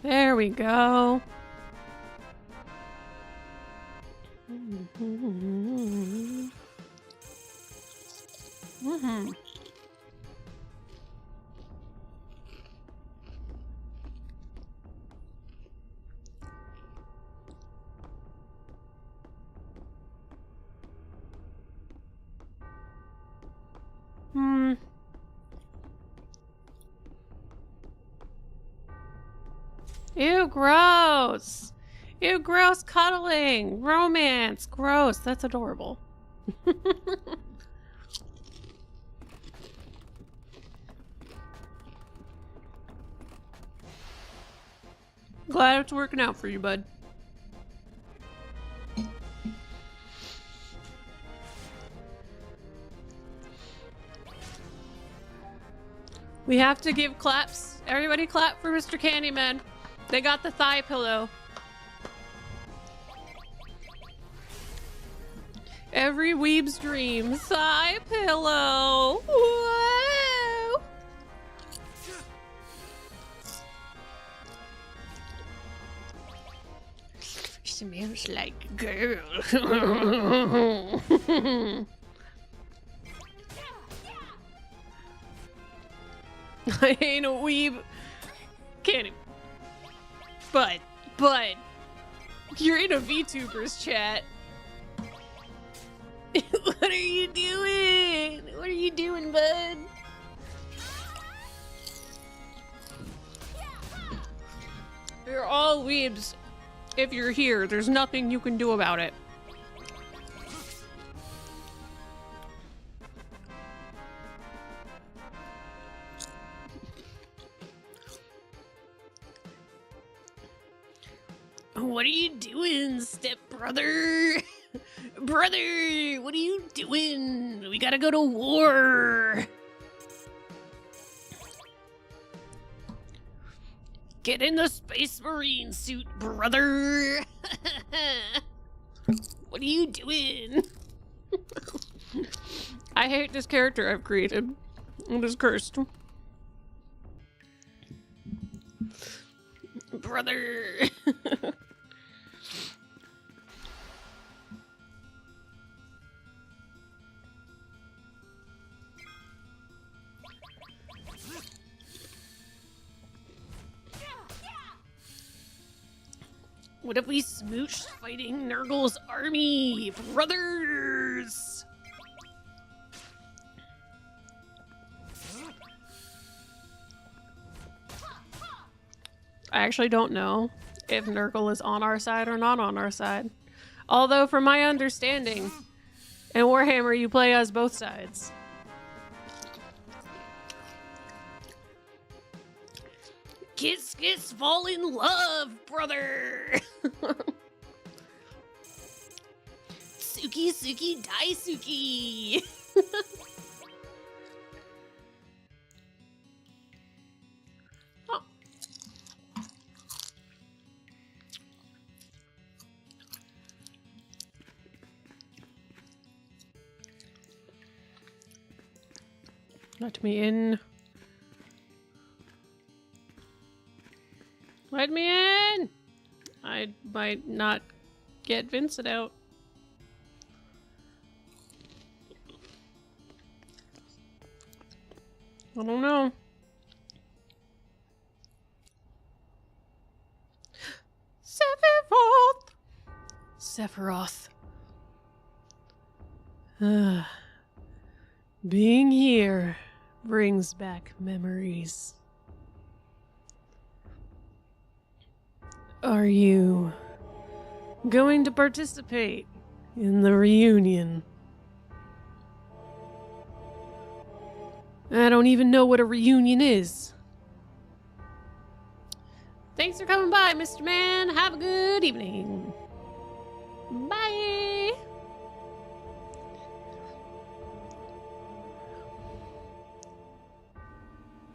Speaker 1: There we go. Ew, gross. Ew, gross cuddling. Romance. Gross. That's adorable. Glad it's working out for you, bud. We have to give claps. Everybody clap for Mr. Candyman. They got the thigh pillow. Every weeb's dream. Thigh pillow. Whoa. Smells like a girl. I ain't a weeb. Can't. But, you're in a VTubers chat. What are you doing? What are you doing, bud? You're all weebs. If you're here, there's nothing you can do about it. What are you doing, stepbrother? Brother, what are you doing? We gotta go to war. Get in the Space Marine suit, brother. What are you doing? I hate this character I've created. It is cursed. brother. What if we smooched fighting Nurgle's army, brothers? I actually don't know if Nurgle is on our side or not on our side. Although, from my understanding, in Warhammer you play as both sides. Kiss, kiss, fall in love, brother! Suki, Suki, Daisuki! Oh. Let me in. Let me in! I might not get Vincent out. I don't know. Sephiroth. Being here brings back memories. Are you going to participate in the reunion? I don't even know what a reunion is. Thanks for coming by, Mr. Man. Have a good evening. Bye.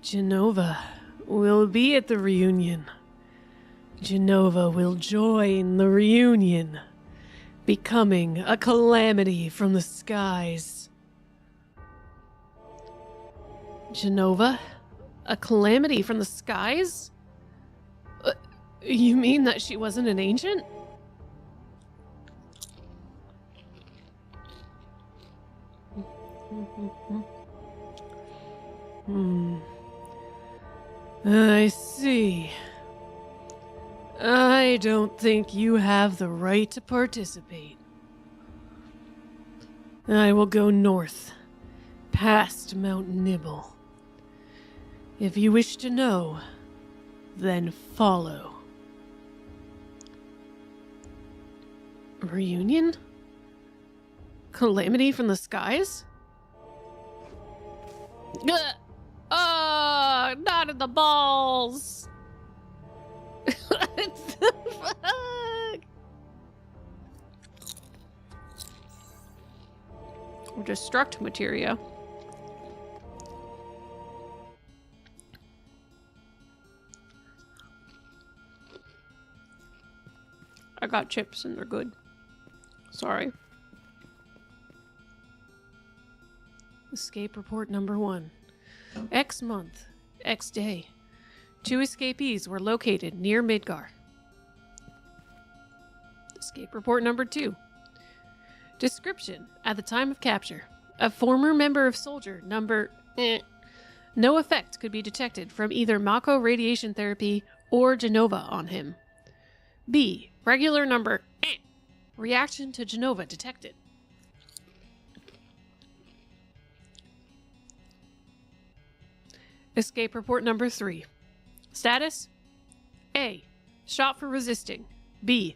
Speaker 1: Jenova will be at the reunion. Jenova will join the reunion, becoming a calamity from the skies. Jenova? A calamity from the skies? You mean that she wasn't an ancient? I see. I don't think you have the right to participate. I will go north, past Mount Nibble. If you wish to know, then follow. Reunion? Calamity from the skies? Not in the balls! What the fuck? Destruct materia. I got chips and they're good. Sorry. Escape report number 1. X month, X day. 2 escapees were located near Midgar. Escape report number 2. Description at the time of capture. A former member of soldier number... No effect could be detected from either Mako radiation therapy or Jenova on him. B. Regular number... Reaction to Jenova detected. Escape report number 3. Status? A. Shot for resisting. B.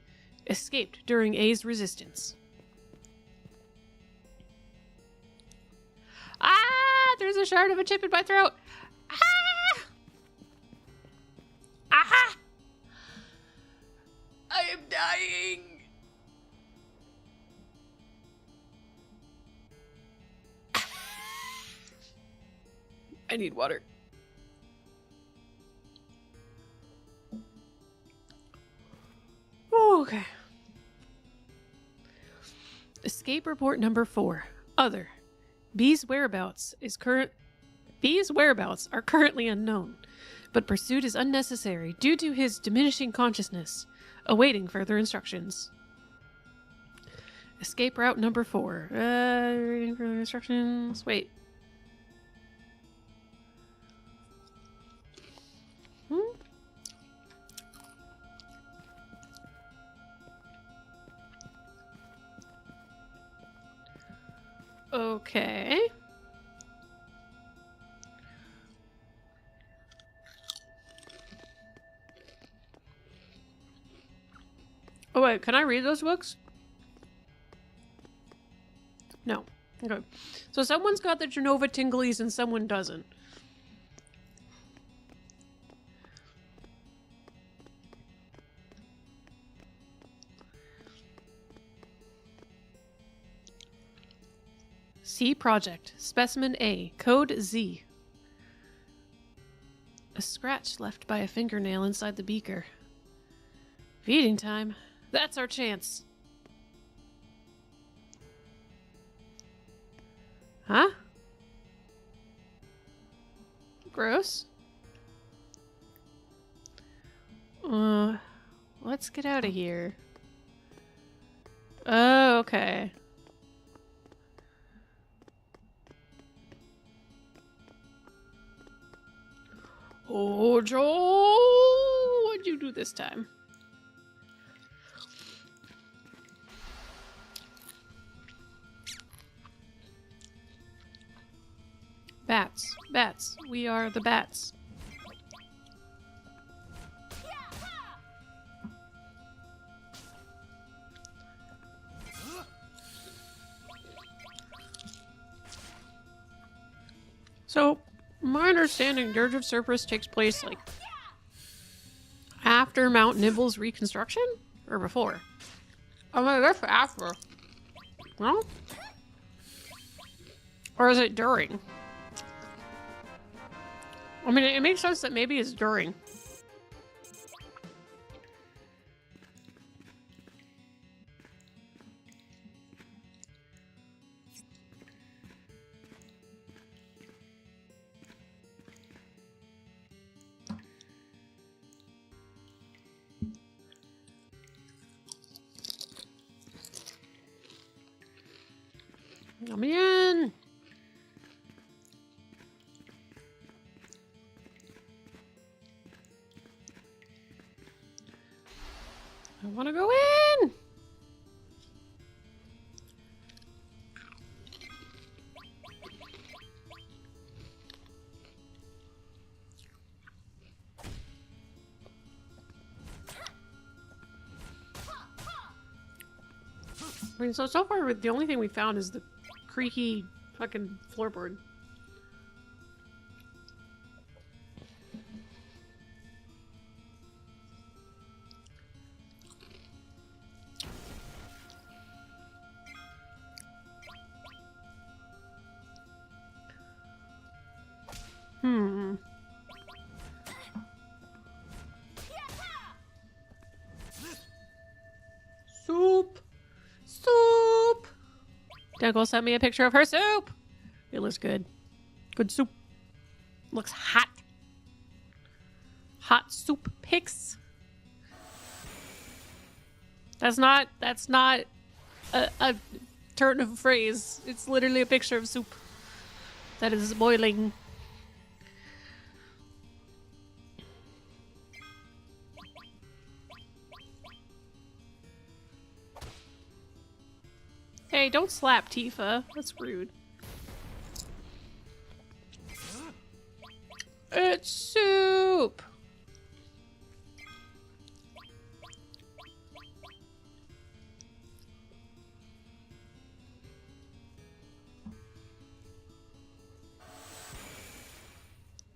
Speaker 1: Escaped during A's resistance. Ah! There's a shard of a chip in my throat! Ah! Aha! I am dying! I need water. Okay. Escape report number 4. Other. B's whereabouts are currently unknown. but pursuit is unnecessary due to his diminishing consciousness, awaiting further instructions. Escape route number 4. Reading further instructions. Wait. Okay. Oh wait, can I read those books? No. Okay. So someone's got the Genova Tinglies and someone doesn't. C Project. Specimen A. Code Z. A scratch left by a fingernail inside the beaker. Feeding time. That's our chance. Huh? Gross. Let's get out of here. Oh, okay. Oh, Joel! What'd you do this time? Bats. Bats. We are the bats. So, my understanding, Dirge of Cerberus takes place, like, after Mount Nimble's reconstruction? Or before? I mean, that's after. No? Or is it during? I mean, it makes sense that maybe it's during. Come in. I want to go in. I mean, so far, the only thing we found is the creaky fucking floorboard. Soup! Soup! Dunkel sent me a picture of her soup! It looks good. Good soup. Looks hot. Hot soup pics. That's not a turn of phrase. It's literally a picture of soup that is boiling. Hey, don't slap Tifa. That's rude. It's soup!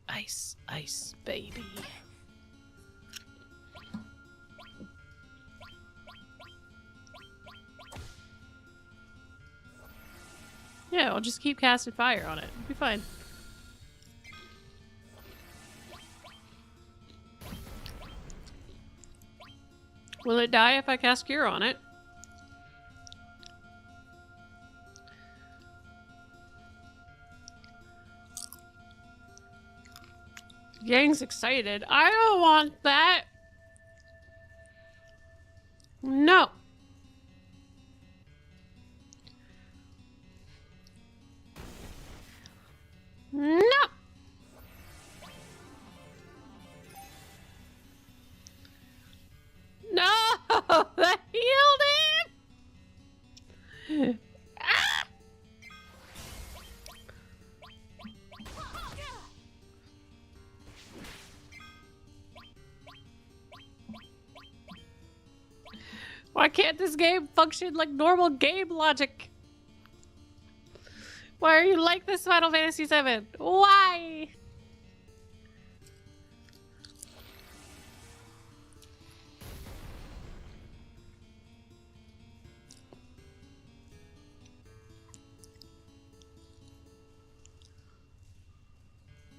Speaker 1: Ice, ice, baby. Yeah, I'll just keep casting fire on it. It'll be fine. Will it die if I cast Cure on it? Yang's excited. I don't want that. No. No. No. That healed him. Ah! Why can't this game function like normal game logic? Why are you like this, Final Fantasy VII? Why?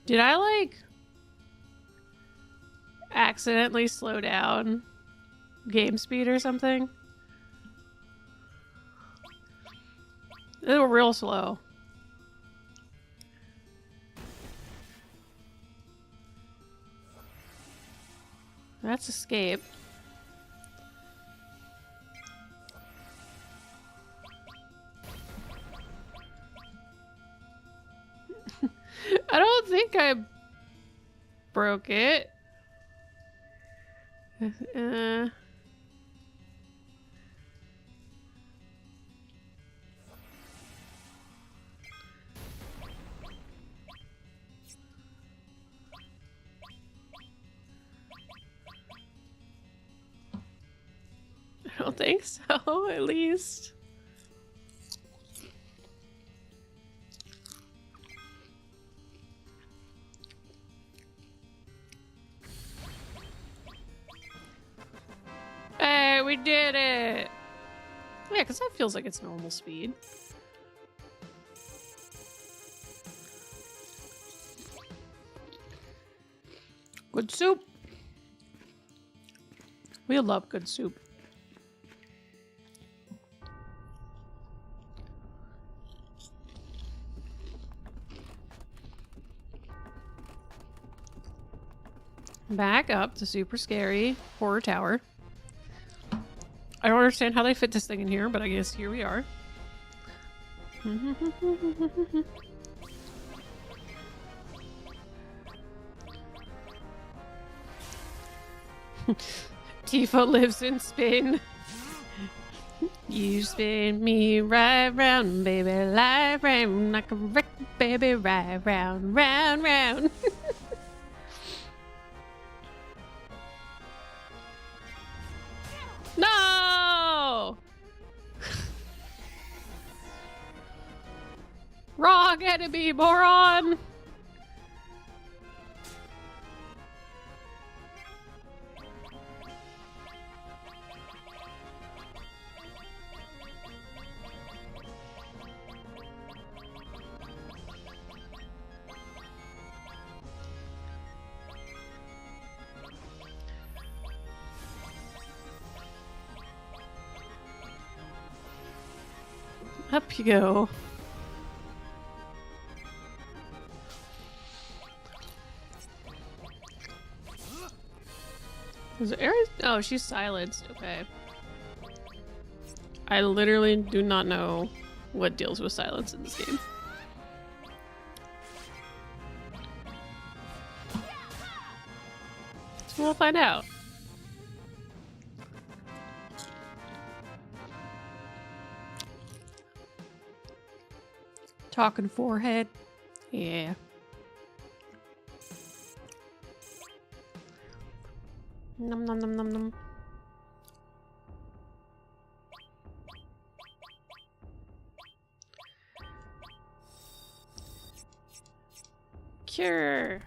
Speaker 1: Did I, like, accidentally slow down game speed or something? They were real slow. That's escape. I don't think I broke it. I don't think so, at least. Hey, we did it! Yeah, because that feels like it's normal speed. Good soup! We love good soup. Back up to super scary horror tower. I don't understand how they fit this thing in here, but I guess here we are. Tifa lives in spin. You spin me right round, baby, right round, like a record, baby, right round, round, round. No! Wrong enemy, moron! Up you go. Is Ares? Oh, she's silenced. Okay. I literally do not know what deals with silence in this game. So we'll find out. Talking forehead. Yeah. Num num num num num. Cure.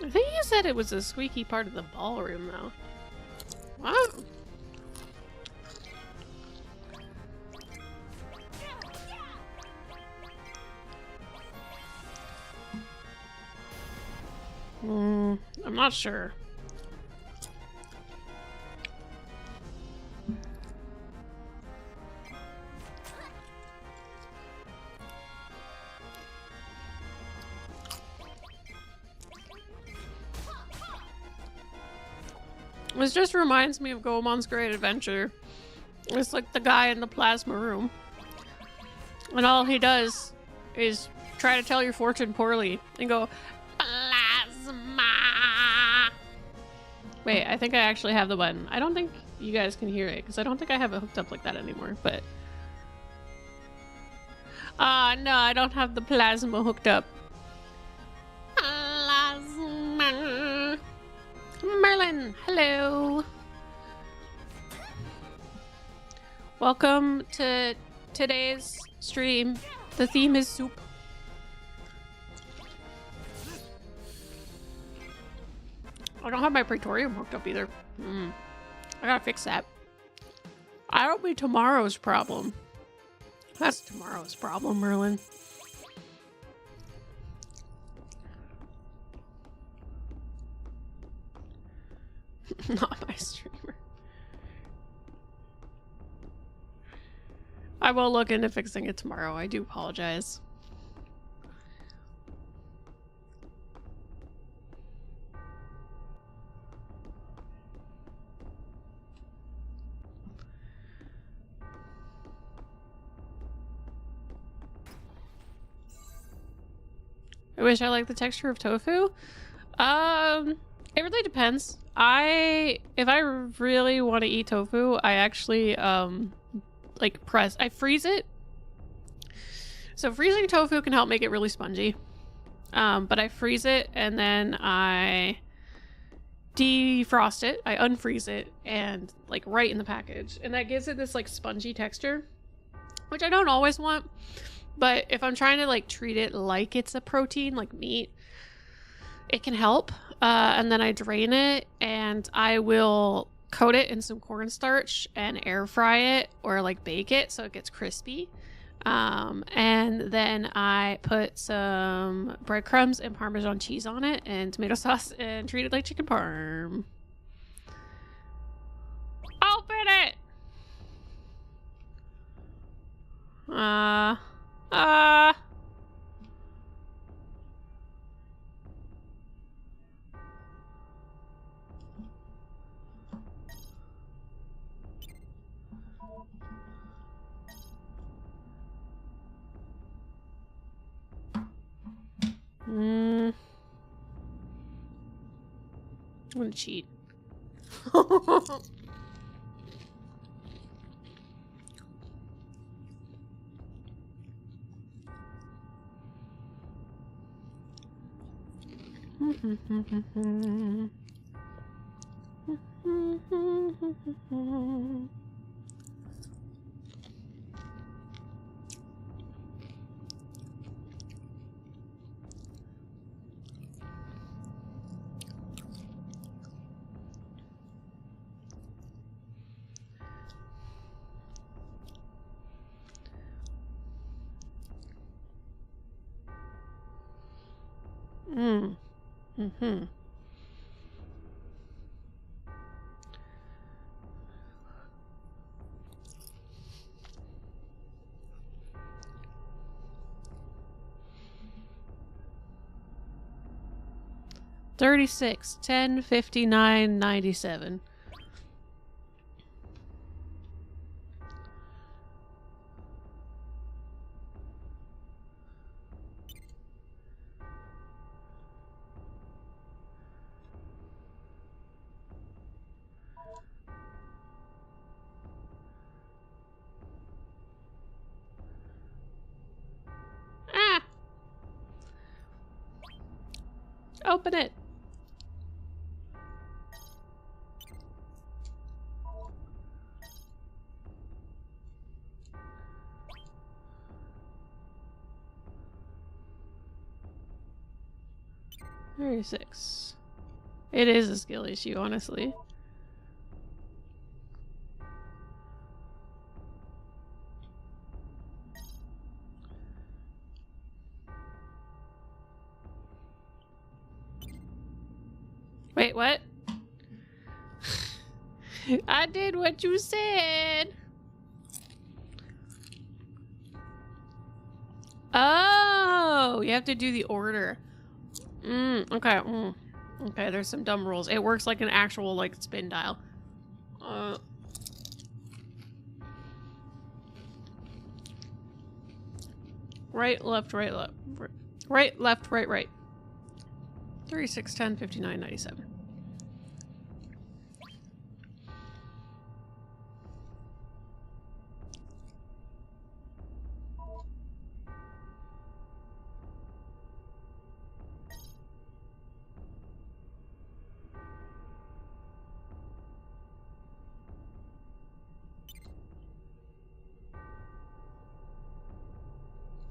Speaker 1: I think you said it was a squeaky part of the ballroom, though. Wow. I'm not sure. This just reminds me of Goemon's Great Adventure. It's like the guy in the plasma room. And all he does is try to tell your fortune poorly and go, plasma. Wait, I think I actually have the button. I don't think you guys can hear it because I don't think I have it hooked up like that anymore, but... no, I don't have the plasma hooked up. Plasma. Merlin, hello. Welcome to today's stream. The theme is soup. I don't have my Praetorium hooked up either. I gotta fix that. That'll be tomorrow's problem. That's tomorrow's problem, Merlin. Not my streamer. I will look into fixing it tomorrow. I do apologize. I wish I liked the texture of tofu. It really depends. If I really want to eat tofu, I actually I freeze it. So freezing tofu can help make it really spongy. But I freeze it and then I defrost it. I unfreeze it and like right in the package, and that gives it this like spongy texture, which I don't always want. But if I'm trying to like treat it like it's a protein, like meat, it can help. And then I drain it and I will coat it in some cornstarch and air fry it or like bake it so it gets crispy. And then I put some breadcrumbs and Parmesan cheese on it and tomato sauce and treat it like chicken parm. Open it! I'm gonna cheat. Mm-hmm. 36, 10, 59, 97. Ah! Open it. $36. It is a skill issue, honestly. Wait, what? I did what you said. Oh, you have to do the order. Okay. Okay, there's some dumb rules. It works like an actual, like, spin dial. Right, left, right, left. Right, left, right, right. 3, 6, 10, 59, 97.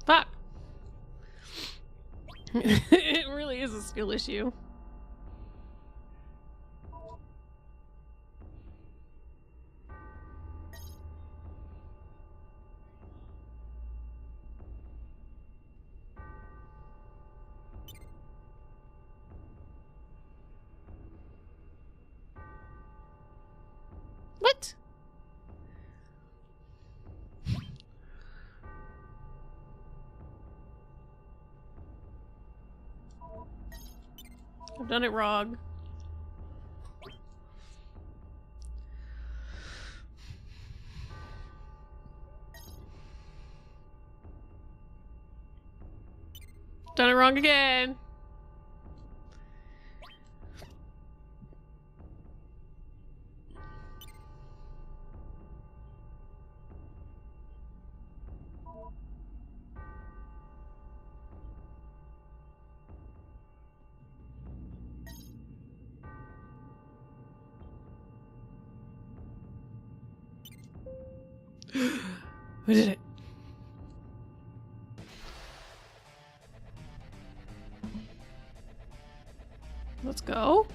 Speaker 1: Fuck! It really is a skill issue. What? I've done it wrong. Done it wrong again. We did it. Let's go.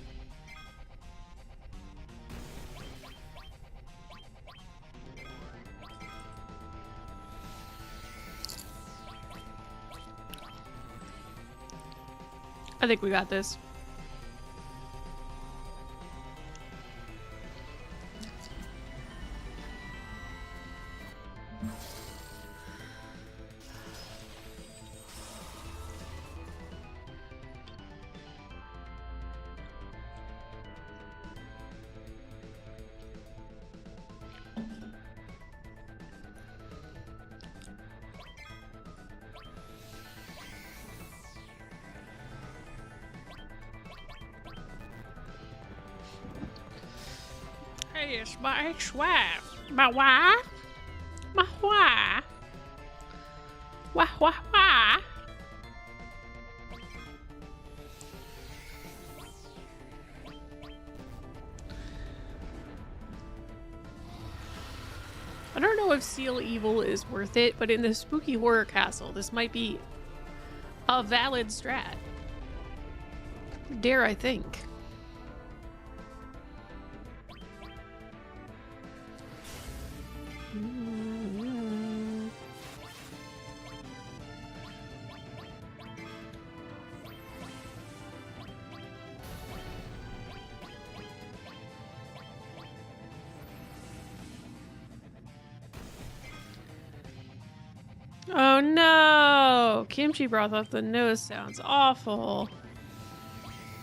Speaker 1: I think we got this. Hey, it's my ex-wife. My wife? My wife? Wah, wah, wah. I don't know if Seal Evil is worth it, but in the spooky horror castle, this might be a valid strat. Dare I think. Oh no! Kimchi broth off the nose sounds awful.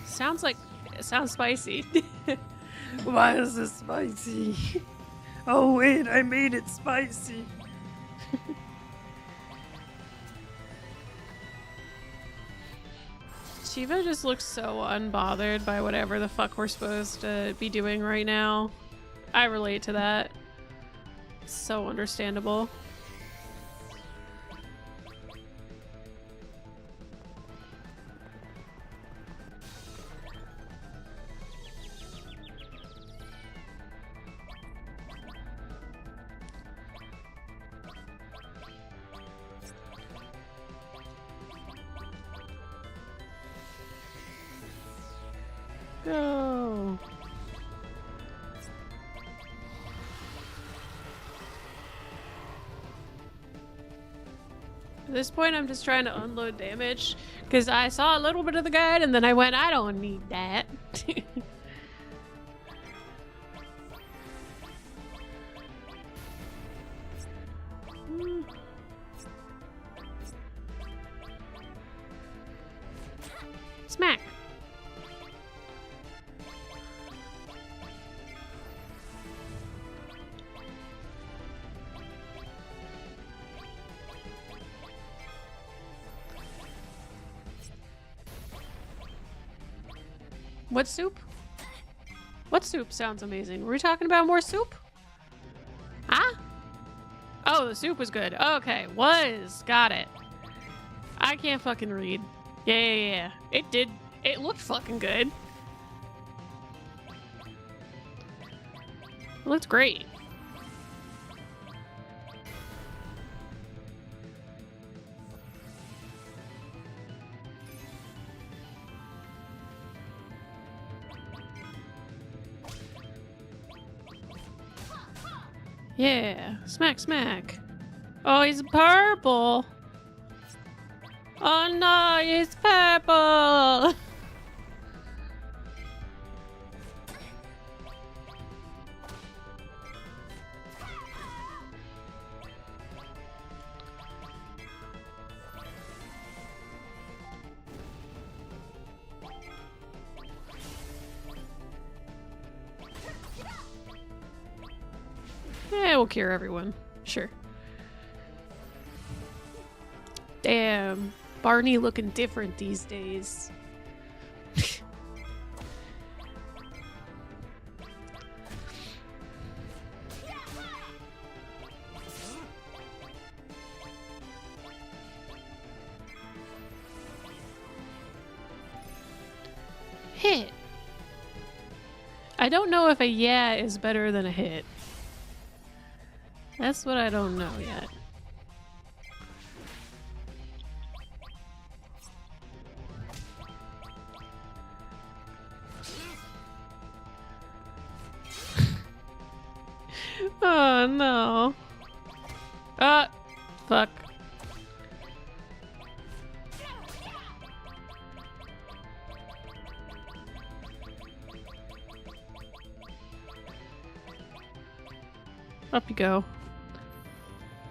Speaker 1: Sounds like it sounds spicy.
Speaker 2: Why is this spicy? Oh wait, I made it spicy.
Speaker 1: Shiva just looks so unbothered by whatever the fuck we're supposed to be doing right now. I relate to that. So understandable. Go. At this point, I'm just trying to unload damage because I saw a little bit of the guide and then I went, I don't need that. Smack. What soup? What soup sounds amazing? Were we talking about more soup? Huh? Oh, the soup was good. Okay, was. Got it. I can't fucking read. Yeah. It did. It looked fucking good. It looked great. Yeah, smack. Oh, he's purple. Oh no, he's purple. Yeah, we'll cure everyone. Sure. Damn. Barney looking different these days. Hit. I don't know if a yeah is better than a hit. That's what I don't know yet. Oh no. Fuck. Up you go.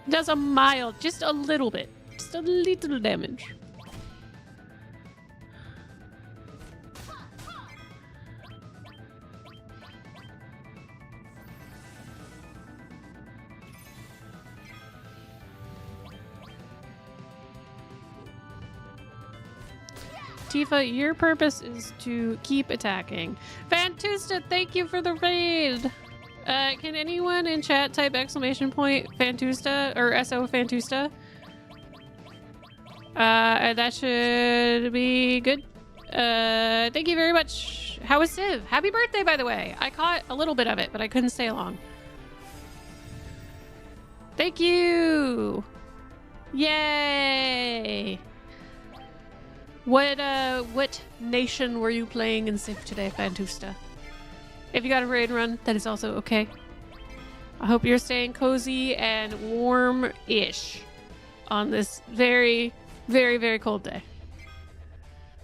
Speaker 1: Does a mild, just a little bit. Just a little damage. Tifa, your purpose is to keep attacking. Fantusta, thank you for the raid! Can anyone in chat type exclamation point Fantusta or SO Fantusta? That should be good. Thank you very much. How was Civ? Happy birthday, by the way. I caught a little bit of it, but I couldn't stay long. Thank you! Yay! What nation were you playing in Civ today, Fantusta? If you got a raid run, that is also okay. I hope you're staying cozy and warm-ish on this very, very, very cold day.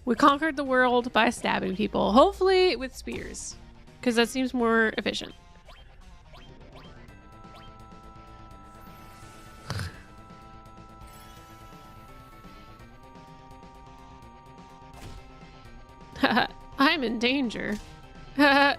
Speaker 1: We conquered the world by stabbing people, hopefully with spears, because that seems more efficient. I'm in danger. Ha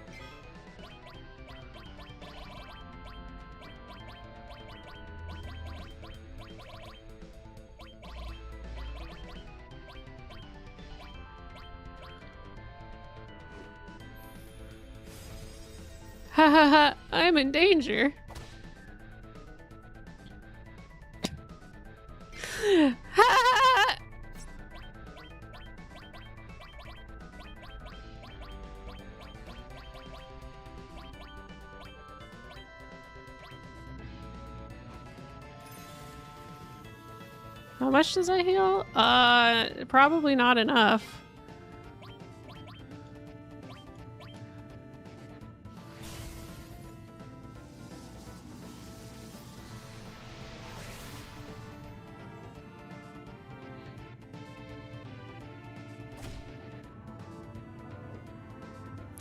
Speaker 1: ha ha, I'm in danger. Ha ha. How much does that heal? Probably not enough.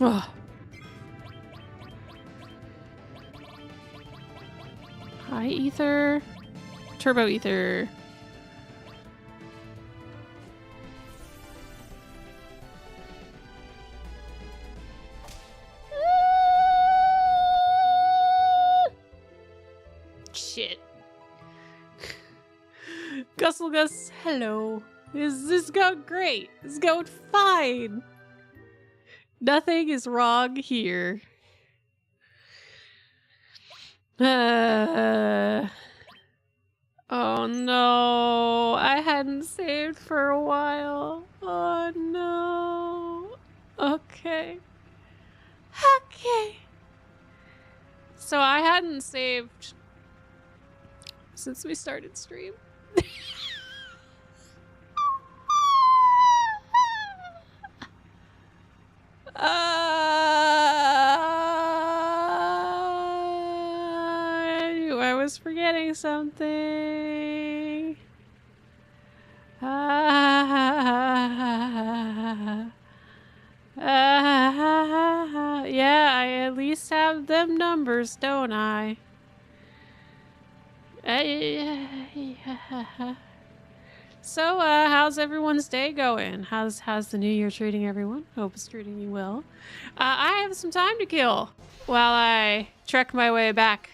Speaker 1: Oh. High ether, turbo ether. Shit. Gusselgus, hello. Is this going great? It's going fine. Nothing is wrong here. Oh no, I hadn't saved for a while. Oh no. Okay. Okay. So I hadn't saved since we started stream. I was forgetting something. Yeah, I at least have them numbers, don't I? So, how's everyone's day going? How's the new year treating everyone? Hope it's treating you well. I have some time to kill while I trek my way back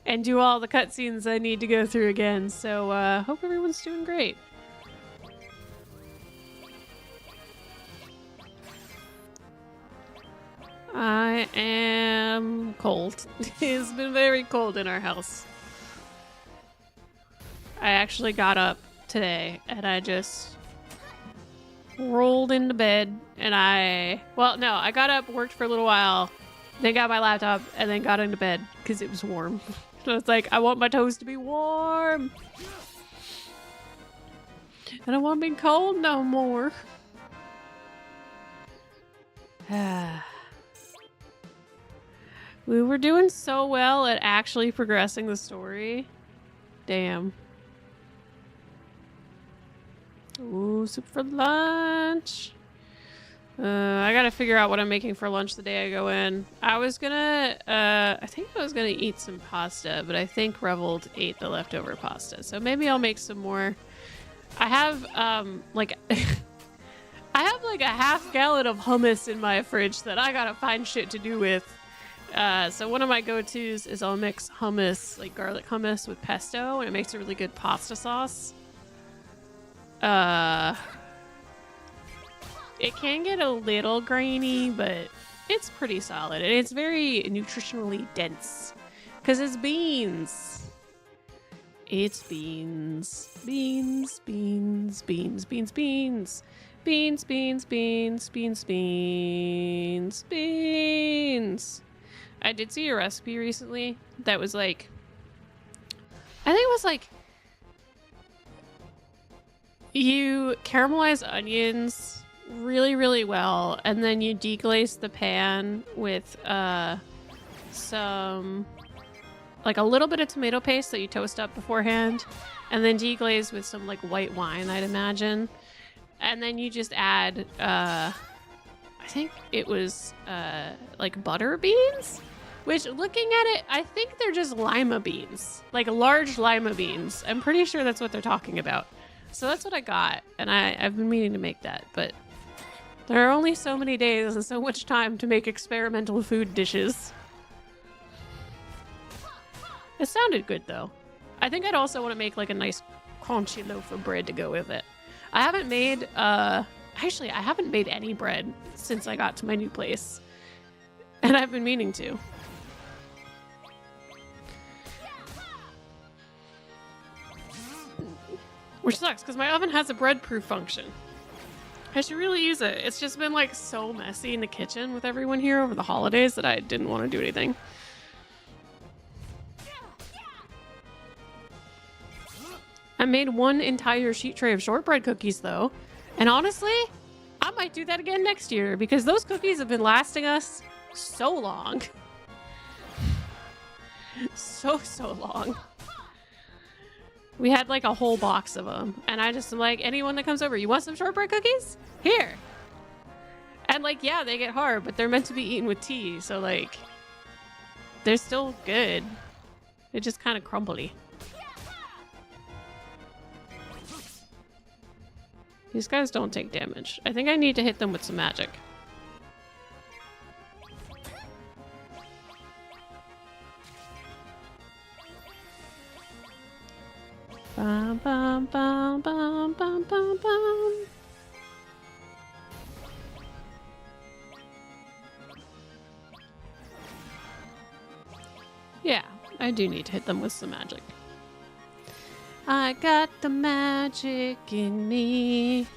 Speaker 1: and do all the cutscenes I need to go through again. So, hope everyone's doing great. I am cold. It's been very cold in our house. I actually got up today and I just rolled into bed and I got up, worked for a little while, then got my laptop and then got into bed because it was warm. So it's like, I want my toast to be warm. I don't want to be cold no more. We were doing so well at actually progressing the story. Damn. Ooh, soup for lunch. I gotta figure out what I'm making for lunch the day I go in. I was gonna, I think I was gonna eat some pasta, but I think Revold ate the leftover pasta. So maybe I'll make some more. I have, like, I have like a half gallon of hummus in my fridge that I gotta find shit to do with. So one of my go-tos is I'll mix hummus, like garlic hummus with pesto, and it makes a really good pasta sauce. It can get a little grainy, but it's pretty solid. And it's very nutritionally dense. Because it's beans. It's beans. Beans, beans, beans, beans, beans. Beans, beans, beans, beans, beans, beans. I did see a recipe recently that was like, I think it was like, you caramelize onions really, really well, and then you deglaze the pan with some, like a little bit of tomato paste that you toast up beforehand, and then deglaze with some like white wine, I'd imagine. And then you just add, I think it was like butter beans, which looking at it, I think they're just lima beans, like large lima beans. I'm pretty sure that's what they're talking about. So that's what I got, and I've been meaning to make that, but there are only so many days and so much time to make experimental food dishes. It sounded good, though. I think I'd also want to make like a nice crunchy loaf of bread to go with it. I haven't made, actually, I haven't made any bread since I got to my new place, and I've been meaning to. Which sucks, because my oven has a bread-proof function. I should really use it. It's just been like so messy in the kitchen with everyone here over the holidays that I didn't want to do anything. I made one entire sheet tray of shortbread cookies though. And honestly, I might do that again next year because those cookies have been lasting us so long. So long. We had like a whole box of them, and I just am like, anyone that comes over, you want some shortbread cookies? Here. And like, yeah, they get hard, but they're meant to be eaten with tea, so like, they're still good. They're just kind of crumbly. These guys don't take damage. I think I need to hit them with some magic. Bum, bum, bum, bum, bum, bum, bum. I do need to hit them with some magic. I got the magic in me.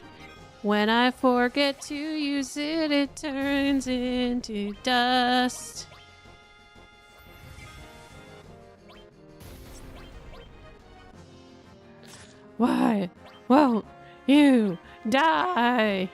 Speaker 1: When I forget to use it, it turns into dust. Why won't you die?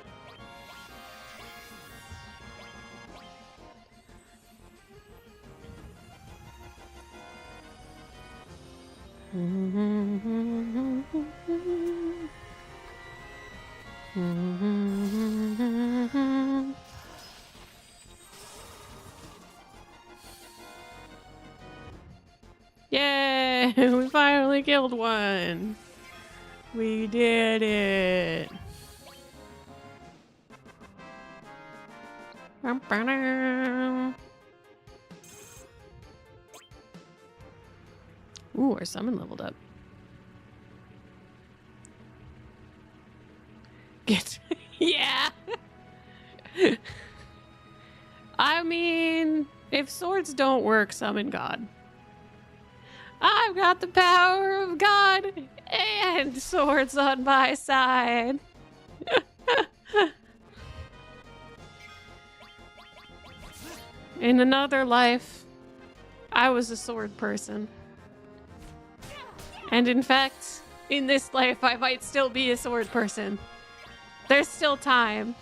Speaker 1: Yay! We finally killed one. We did it. Ooh, our summon leveled up. Get yeah. I mean, if swords don't work, summon God. I've got the power of God and swords on my side. In another life, I was a sword person. And in fact, in this life, I might still be a sword person. There's still time.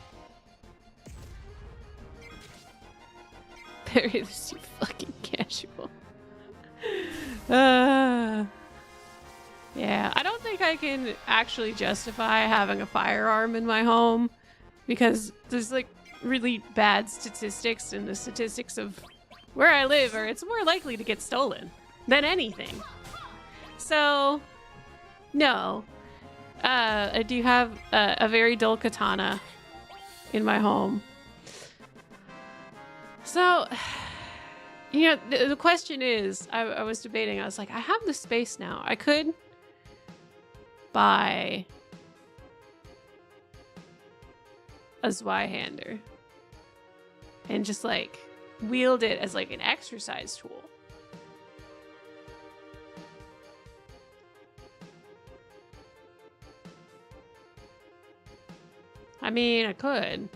Speaker 1: Bury this, you fucking casual. Yeah, I don't think I can actually justify having a firearm in my home because there's like really bad statistics in the statistics of where I live, or it's more likely to get stolen than anything. So, no. I do have a very dull katana in my home. So, you know, the question is, I was debating, I was like, I have the space now. I could buy a Zweihander and just like wield it as like an exercise tool. I mean, I could.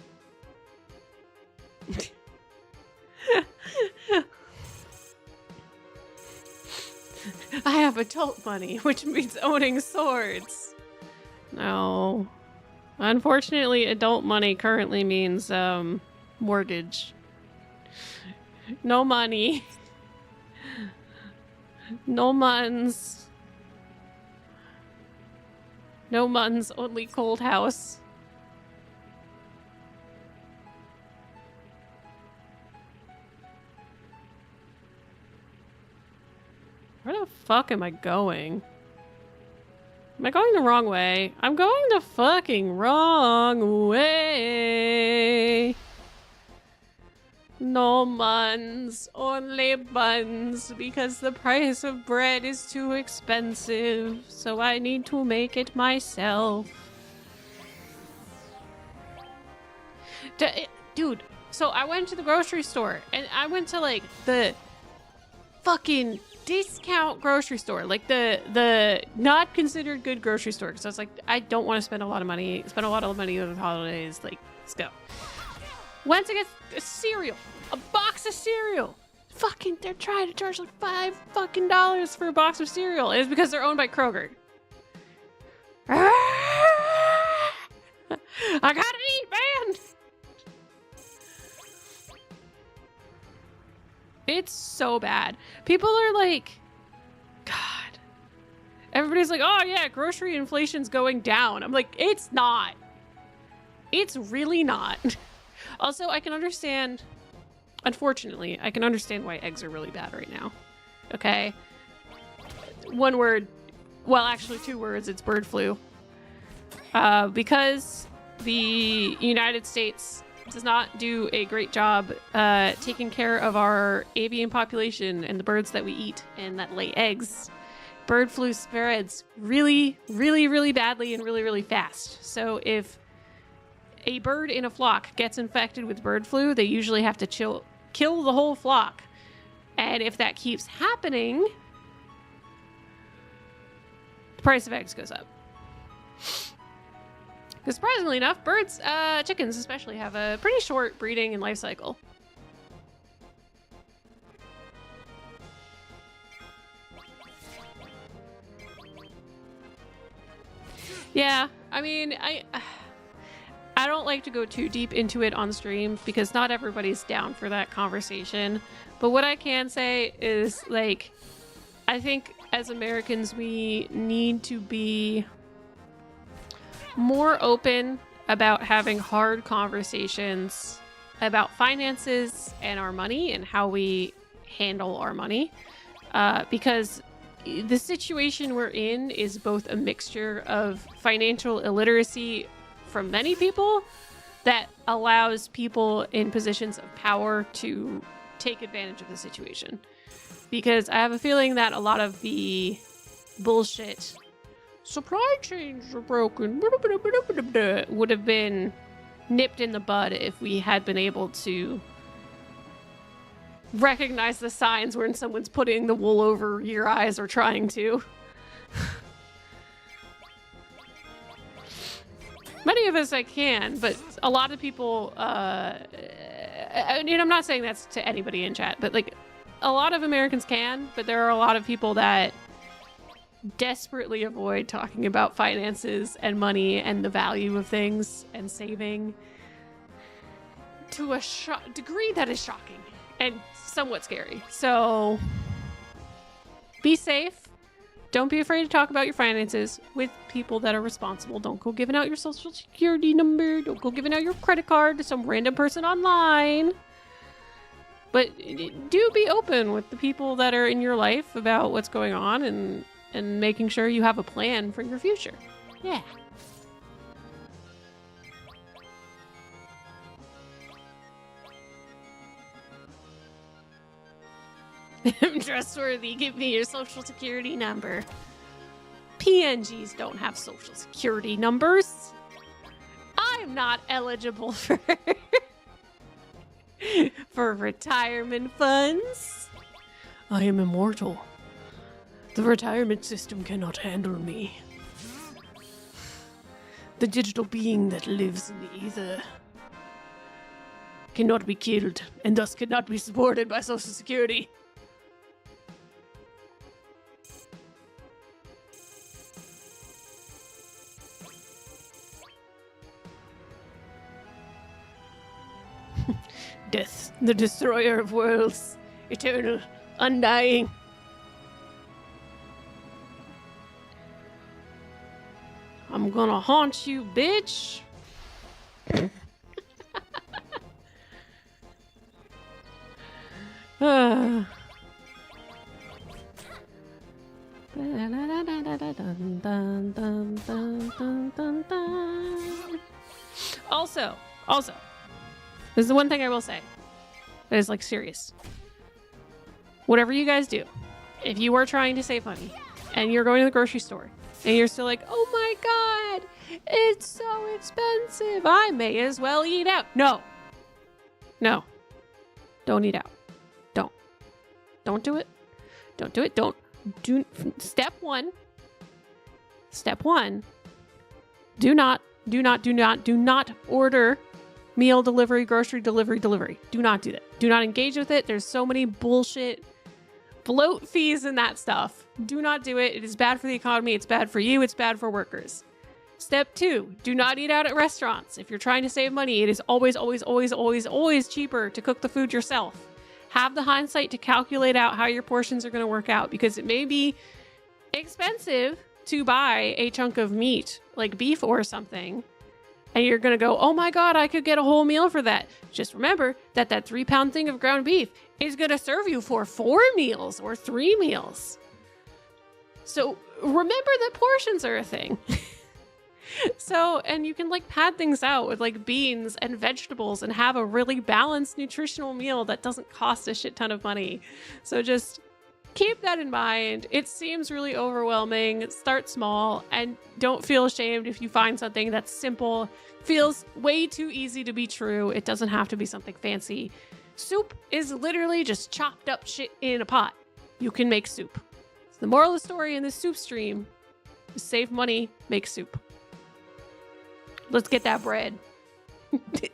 Speaker 1: I have adult money, which means owning swords. No. Unfortunately, adult money currently means mortgage. No money. No muns. No muns, only cold house. Where the fuck am I going? Am I going the wrong way? I'm going the fucking wrong way. No muns, only buns, because the price of bread is too expensive, so I need to make it myself. Dude, so I went to the grocery store, and I went to like the fucking discount grocery store, like the not considered good grocery store, because I was like, I don't want to spend a lot of money on the holidays, like, let's go. Went to get a cereal, a box of cereal. Fucking, they're trying to charge like $5 fucking for a box of cereal. And it's because they're owned by Kroger. I gotta eat, man. It's so bad. People are like, God. Everybody's like, oh yeah, grocery inflation's going down. I'm like, it's not. It's really not. Also, I can understand, unfortunately, I can understand why eggs are really bad right now. Okay? One word, well, actually 2 words, it's bird flu. Because the United States does not do a great job taking care of our avian population and the birds that we eat and that lay eggs. Bird flu spreads really, really, really badly and really, really fast. So if a bird in a flock gets infected with bird flu, they usually have to kill the whole flock And if that keeps happening, the price of eggs goes up. Because surprisingly enough, birds, chickens especially, have a pretty short breeding and life cycle. Yeah, I mean, I don't like to go too deep into it on stream because not everybody's down for that conversation. But what I can say is, like, I think as Americans, we need to be more open about having hard conversations about finances and our money and how we handle our money. Because the situation we're in is both a mixture of financial illiteracy from many people that allows people in positions of power to take advantage of the situation. Because I have a feeling that a lot of the bullshit, supply chains are broken, would have been nipped in the bud if we had been able to recognize the signs when someone's putting the wool over your eyes or trying to. Many of us I can, but a lot of people, I'm not saying that's to anybody in chat, but like a lot of Americans can, but there are a lot of people that desperately avoid talking about finances and money and the value of things and saving to a degree that is shocking and somewhat scary. So be safe. Don't be afraid to talk about your finances with people that are responsible. Don't go giving out your social security number. Don't go giving out your credit card to some random person online. But do be open with the people that are in your life about what's going on and making sure you have a plan for your future. Yeah. I'm trustworthy. Give me your social security number. PNGs don't have social security numbers. I'm not eligible for for retirement funds.
Speaker 2: I am immortal. The retirement system cannot handle me. The digital being that lives in the ether cannot be killed and thus cannot be supported by Social Security. Death, the destroyer of worlds, eternal, undying. I'm gonna haunt you, bitch. Also, this is the one thing I will say that is like serious. Whatever you guys do, if you are trying to save money and you're going to the grocery store and you're still like, oh my God, it's so expensive, I may as well eat out. No, don't eat out. Don't do it. Step one, do not order meal delivery, grocery delivery. Do not do that. Do not engage with it. There's so many bullshit float fees and that stuff. Do not do it. It is bad for the economy. It's bad for you. It's bad for workers. Step 2, do not eat out at restaurants. If you're trying to save money, it is always cheaper to cook the food yourself. Have the hindsight to calculate out how your portions are going to work out, because it may be expensive to buy a chunk of meat, like beef or something, and you're going to go, oh my God, I could get a whole meal for that. Just remember that 3-pound thing of ground beef is going to serve you for 4 meals or 3 meals. So remember that portions are a thing. So, and you can like pad things out with like beans and vegetables and have a really balanced nutritional meal that doesn't cost a shit ton of money. So just keep that in mind. It seems really overwhelming. Start small and don't feel ashamed if you find something that's simple, feels way too easy to be true. It doesn't have to be something fancy. Soup is literally just chopped up shit in a pot. You can make soup. So the moral of the story in this soup stream is save money, make soup. Let's get that bread.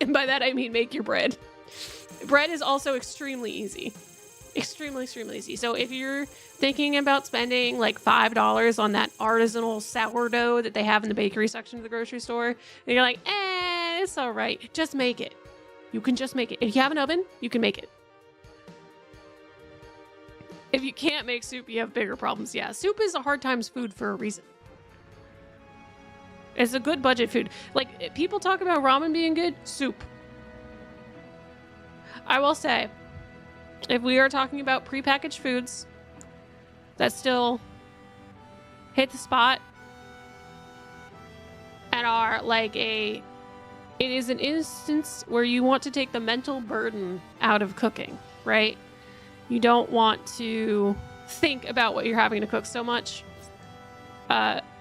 Speaker 2: And by that I mean make your bread. Bread is also extremely easy. Extremely easy. So if you're thinking about spending like $5 on that artisanal sourdough that they have in the bakery section of the grocery store, and you're like, it's all right. Just make it. You can just make it. If you have an oven, you can make it. If you can't make soup, you have bigger problems. Yeah, soup is a hard times food for a reason. It's a good budget food. Like, people talk about ramen being good, soup. I will say, if we are talking about prepackaged foods that still hit the spot and are like it is an instance where you want to take the mental burden out of cooking, right? You don't want to think about what you're having to cook so much.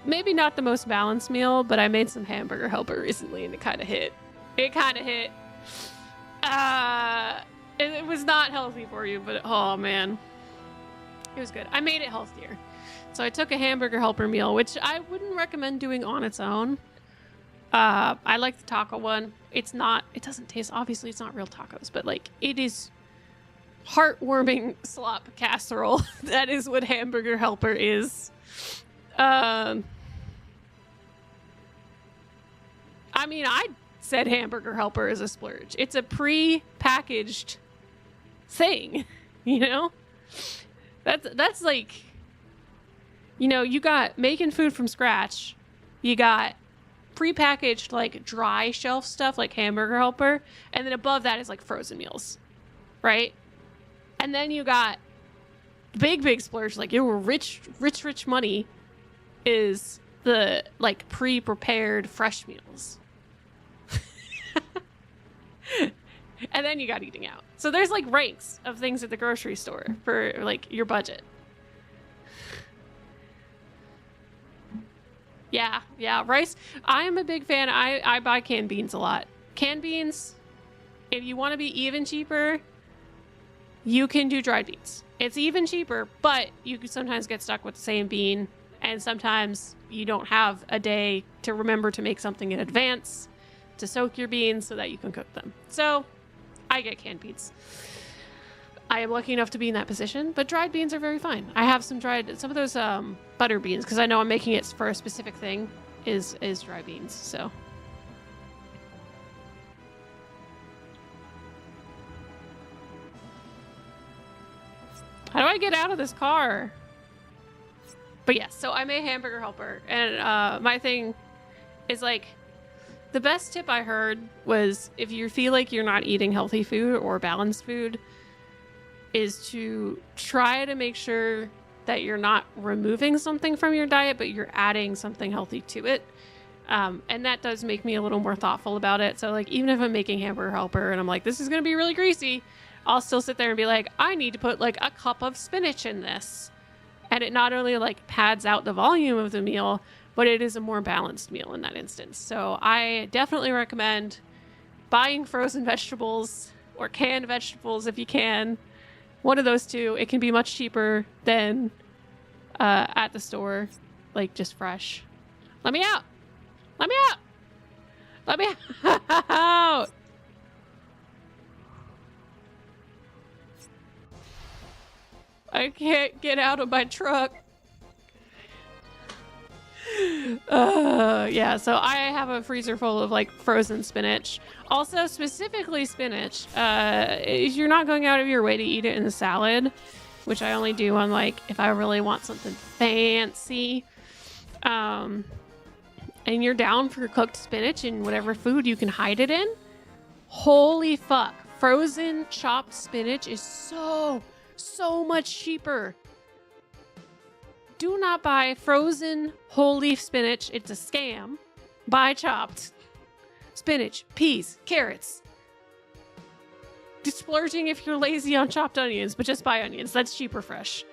Speaker 2: Maybe not the most balanced meal, but I made some hamburger helper recently and it kind of hit. It was not healthy for you, but oh man, it was good. I made it healthier. So I took a hamburger helper meal, which I wouldn't recommend doing on its own. I like the taco one. It doesn't taste, obviously it's not real tacos, but like it is heartwarming slop casserole. That is what hamburger helper is. I mean, I said hamburger helper is a splurge. It's a pre-packaged thing, you know? That's like, you know, you got making food from scratch. You got pre-packaged like dry shelf stuff like hamburger helper, and then above that is like frozen meals, right? And then you got big splurge, like your rich money is the like pre-prepared fresh meals. And then you got eating out. So there's like ranks of things at the grocery store for like your budget. Yeah, rice. I am a big fan. I buy canned beans a lot. Canned beans, if you want to be even cheaper, you can do dried beans. It's even cheaper, but you can sometimes get stuck with the same bean, and sometimes you don't have a day to remember to make something in advance to soak your beans so that you can cook them. So I get canned beans. I am lucky enough to be in that position, but dried beans are very fine. I have some of those butter beans because I know I'm making it for a specific thing is dry beans. So how do I get out of this car? But yes, so I made hamburger helper, and my thing is like, the best tip I heard was if you feel like you're not eating healthy food or balanced food, is to try to make sure that you're not removing something from your diet, but you're adding something healthy to it. And that does make me a little more thoughtful about it. So like, even if I'm making hamburger helper and I'm like, this is going to be really greasy, I'll still sit there and be like, I need to put like a cup of spinach in this. And it not only like pads out the volume of the meal, but it is a more balanced meal in that instance. So I definitely recommend buying frozen vegetables or canned vegetables if you can. One of those two. It can be much cheaper than at the store, like just fresh. Let me out. Let me out. Let me out. I can't get out of my truck. Yeah, so I have a freezer full of like frozen spinach. Also, specifically spinach. If you're not going out of your way to eat it in a salad, which I only do on like if I really want something fancy, and you're down for cooked spinach in whatever food you can hide it in, holy fuck, frozen chopped spinach is so much cheaper. Do not buy frozen whole leaf spinach. It's a scam. Buy chopped spinach, peas, carrots. Just splurging if you're lazy on chopped onions, but just buy onions. That's cheaper fresh.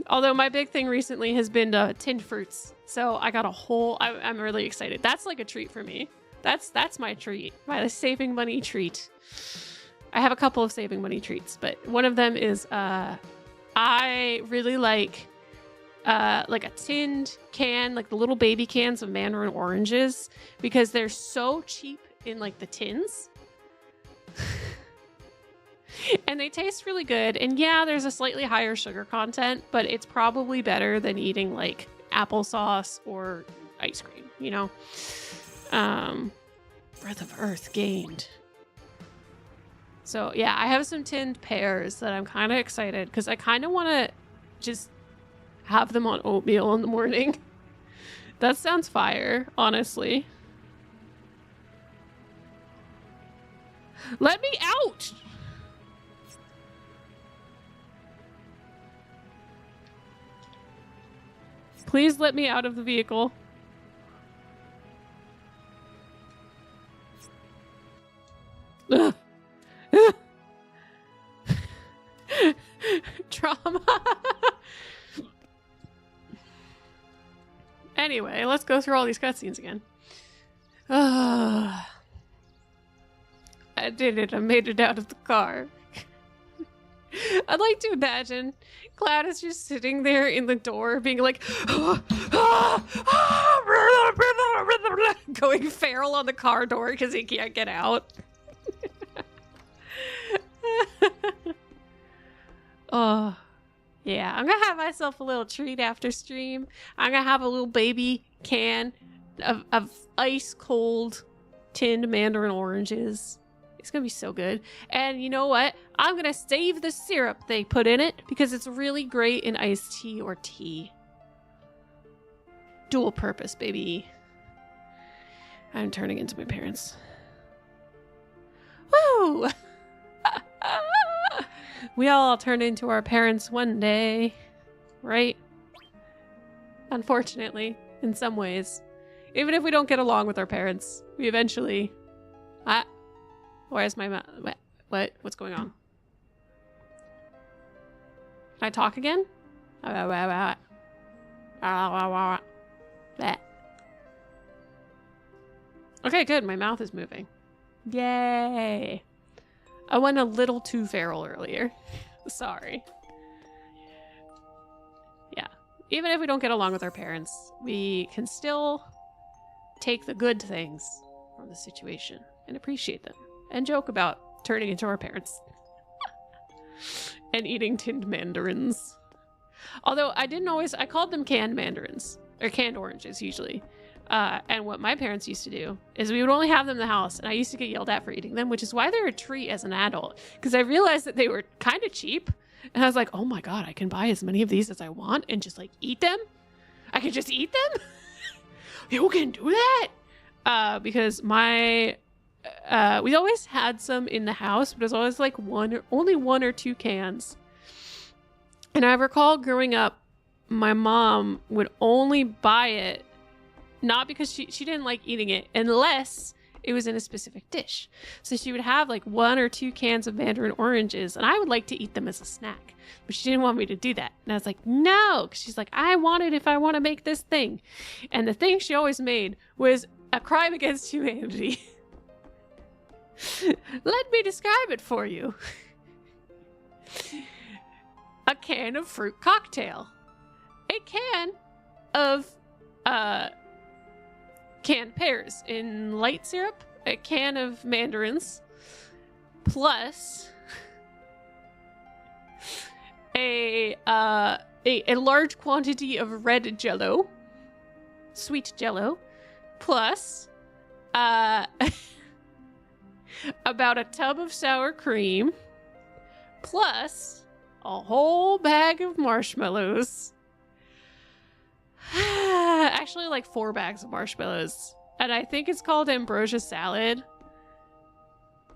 Speaker 2: Although my big thing recently has been tinned fruits. So I got a whole, I'm really excited. That's like a treat for me. That's my treat. My saving money treat. I have a couple of saving money treats, but one of them is I really like a tinned can, like the little baby cans of mandarin oranges, because they're so cheap in like the tins. And they taste really good. And yeah, there's a slightly higher sugar content, but it's probably better than eating like applesauce or ice cream, you know? Breath of Earth gained. So yeah, I have some tinned pears that I'm kind of excited because I kind of want to just have them on oatmeal in the morning. That sounds fire, honestly. Let me out! Please let me out of the vehicle. Ugh. Trauma. Anyway, let's go through all these cutscenes again. I did it. I made it out of the car. I'd like to imagine Cloud is just sitting there in the door being like, going feral on the car door because he can't get out. Oh, yeah. I'm going to have myself a little treat after stream. I'm going to have a little baby can of ice cold tinned mandarin oranges. It's going to be so good. And you know what? I'm going to save the syrup they put in it because it's really great in iced tea or tea. Dual purpose, baby. I'm turning into my parents. Woo! We all turn into our parents one day, right? Unfortunately, in some ways. Even if we don't get along with our parents, we eventually... Where's my mouth? What? What's going on? Can I talk again? Okay, good. My mouth is moving. Yay. I went a little too feral earlier. Sorry. Yeah. Even if we don't get along with our parents, we can still take the good things from the situation and appreciate them. And joke about turning into our parents. And eating tinned mandarins. Although I called them canned mandarins. Or canned oranges, usually. And what my parents used to do is we would only have them in the house. And I used to get yelled at for eating them, which is why they're a treat as an adult. Because I realized that they were kind of cheap. And I was like, oh my god, I can buy as many of these as I want and just like eat them? I can just eat them? You can do that? Because we always had some in the house, but it was always like only one or two cans. And I recall growing up, my mom would only buy it, not because she didn't like eating it, unless it was in a specific dish. So she would have like 1 or 2 cans of mandarin oranges, and I would like to eat them as a snack. But she didn't want me to do that. And I was like, no, because she's like, I want it if I want to make this thing. And the thing she always made was a crime against humanity. Let me describe it for you. A can of fruit cocktail. A can of canned pears in light syrup. A can of mandarins. Plus a large quantity of red jello. Sweet jello. Plus about a tub of sour cream, plus a whole bag of marshmallows. Actually, like 4 bags of marshmallows. And I think it's called ambrosia salad.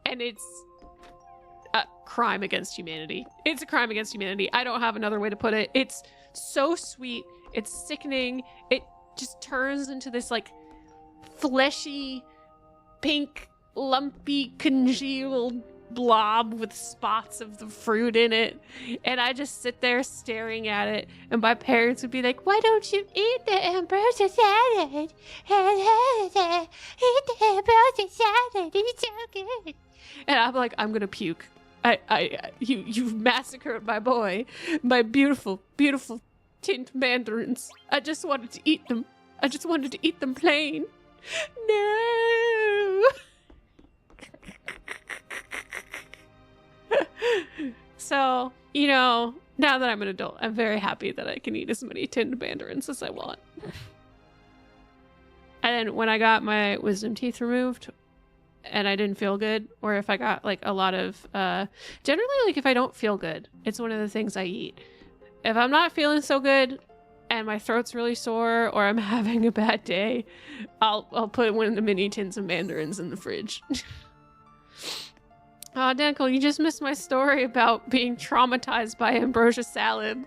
Speaker 2: And it's a crime against humanity. It's a crime against humanity. I don't have another way to put it. It's so sweet. It's sickening. It just turns into this like fleshy, pink, lumpy, congealed blob with spots of the fruit in it. And I just sit there staring at it. And my parents would be like, why don't you eat the ambrosia salad? Eat the ambrosia salad. It's so good. And I'm like, I'm going to puke. You've massacred my boy. My beautiful, beautiful tint mandarins. I just wanted to eat them. I just wanted to eat them plain. No. So, you know, now that I'm an adult, I'm very happy that I can eat as many tinned mandarins as I want. And when I got my wisdom teeth removed and I didn't feel good, or if I got like a lot of, generally like if I don't feel good, it's one of the things I eat. If I'm not feeling so good and my throat's really sore or I'm having a bad day, I'll put one of the mini tins of mandarins in the fridge. Oh, Dankel, you just missed my story about being traumatized by ambrosia salad.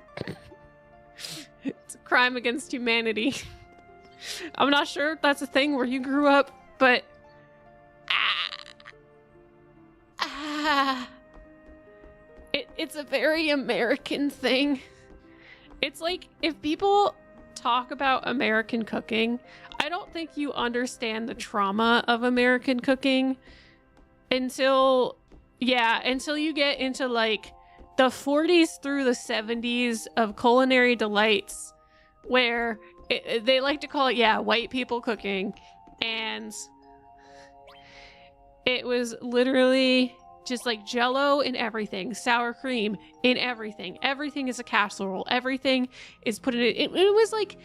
Speaker 2: It's a crime against humanity. I'm not sure if that's a thing where you grew up, but... It's a very American thing. It's like, if people talk about American cooking, I don't think you understand the trauma of American cooking until you get into like the 40s through the 70s of culinary delights, where they like to call it, white people cooking. And it was literally just like Jell-O in everything, sour cream in everything. Everything is a casserole. Everything is put in it. It was like,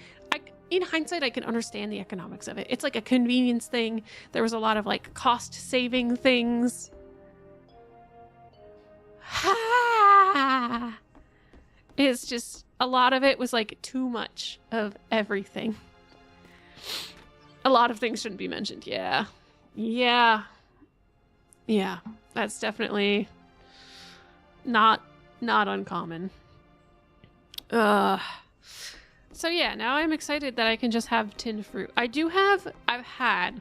Speaker 2: in hindsight, I can understand the economics of it. It's like a convenience thing. There was a lot of like cost saving things. It's just, a lot of it was like too much of everything. A lot of things shouldn't be mentioned. Yeah. That's definitely not uncommon. So yeah, now I'm excited that I can just have tinned fruit. I've had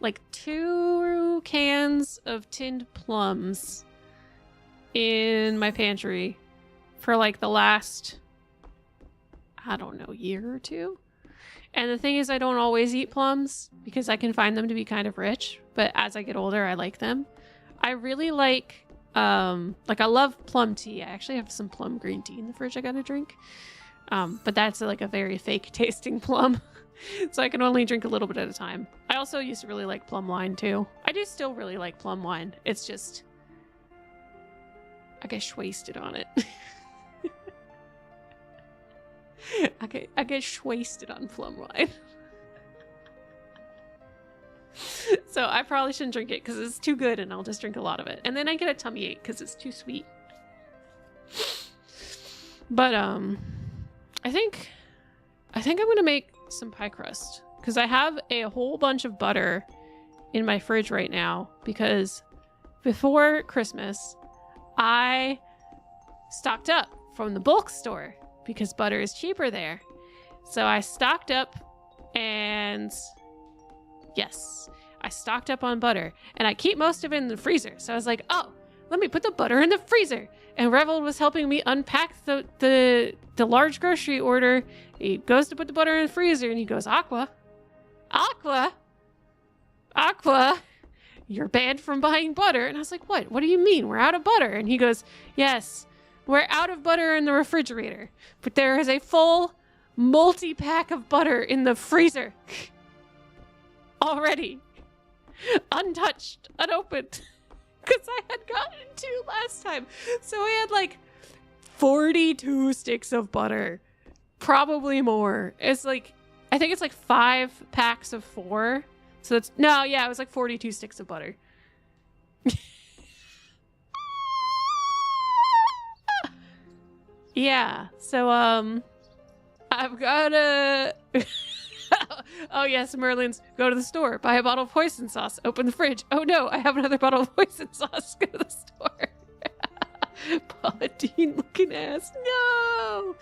Speaker 2: like 2 cans of tinned plums in my pantry for like the last, I don't know, year or 2. And the thing is, I don't always eat plums because I can find them to be kind of rich, but as I get older, I like them. I really like I love plum tea. I actually have some plum green tea in the fridge I gotta drink. But that's like a very fake tasting plum. So I can only drink a little bit at a time. I also used to really like plum wine too. I do still really like plum wine. It's just, I get wasted on it. I get wasted on plum wine. So I probably shouldn't drink it because it's too good and I'll just drink a lot of it. And then I get a tummy ache because it's too sweet. But I think I'm gonna make some pie crust because I have a whole bunch of butter in my fridge right now because before Christmas I stocked up from the bulk store because butter is cheaper there. So I stocked up, and yes, I stocked up on butter and I keep most of it in the freezer. So I was like, oh, let me put the butter in the freezer. And Revel was helping me unpack the large grocery order. He goes to put the butter in the freezer and he goes, Aqwah, you're banned from buying butter. And I was like, what? What do you mean? We're out of butter. And he goes, yes, we're out of butter in the refrigerator, but there is a full multi-pack of butter in the freezer already, untouched, unopened. Because I had gotten 2 last time. So I had like 42 sticks of butter. Probably more. It's like, I think it's like 5 packs of 4. So it's, no, yeah, it was like 42 sticks of butter. Yeah, so I've got a... Oh yes, Merlin's, go to the store, buy a bottle of hoisin sauce, open the fridge. Oh no, I have another bottle of hoisin sauce, go to the store. Paula Dean looking ass. No!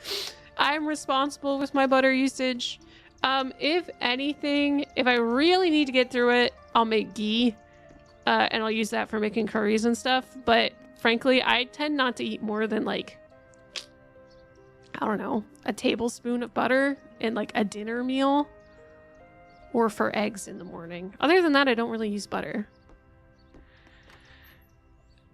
Speaker 2: I'm responsible with my butter usage. If anything, if I really need to get through it, I'll make ghee. and I'll use that for making curries and stuff. But frankly, I tend not to eat more than like, I don't know, a tablespoon of butter in like a dinner meal or for eggs in the morning. Other than that, I don't really use butter.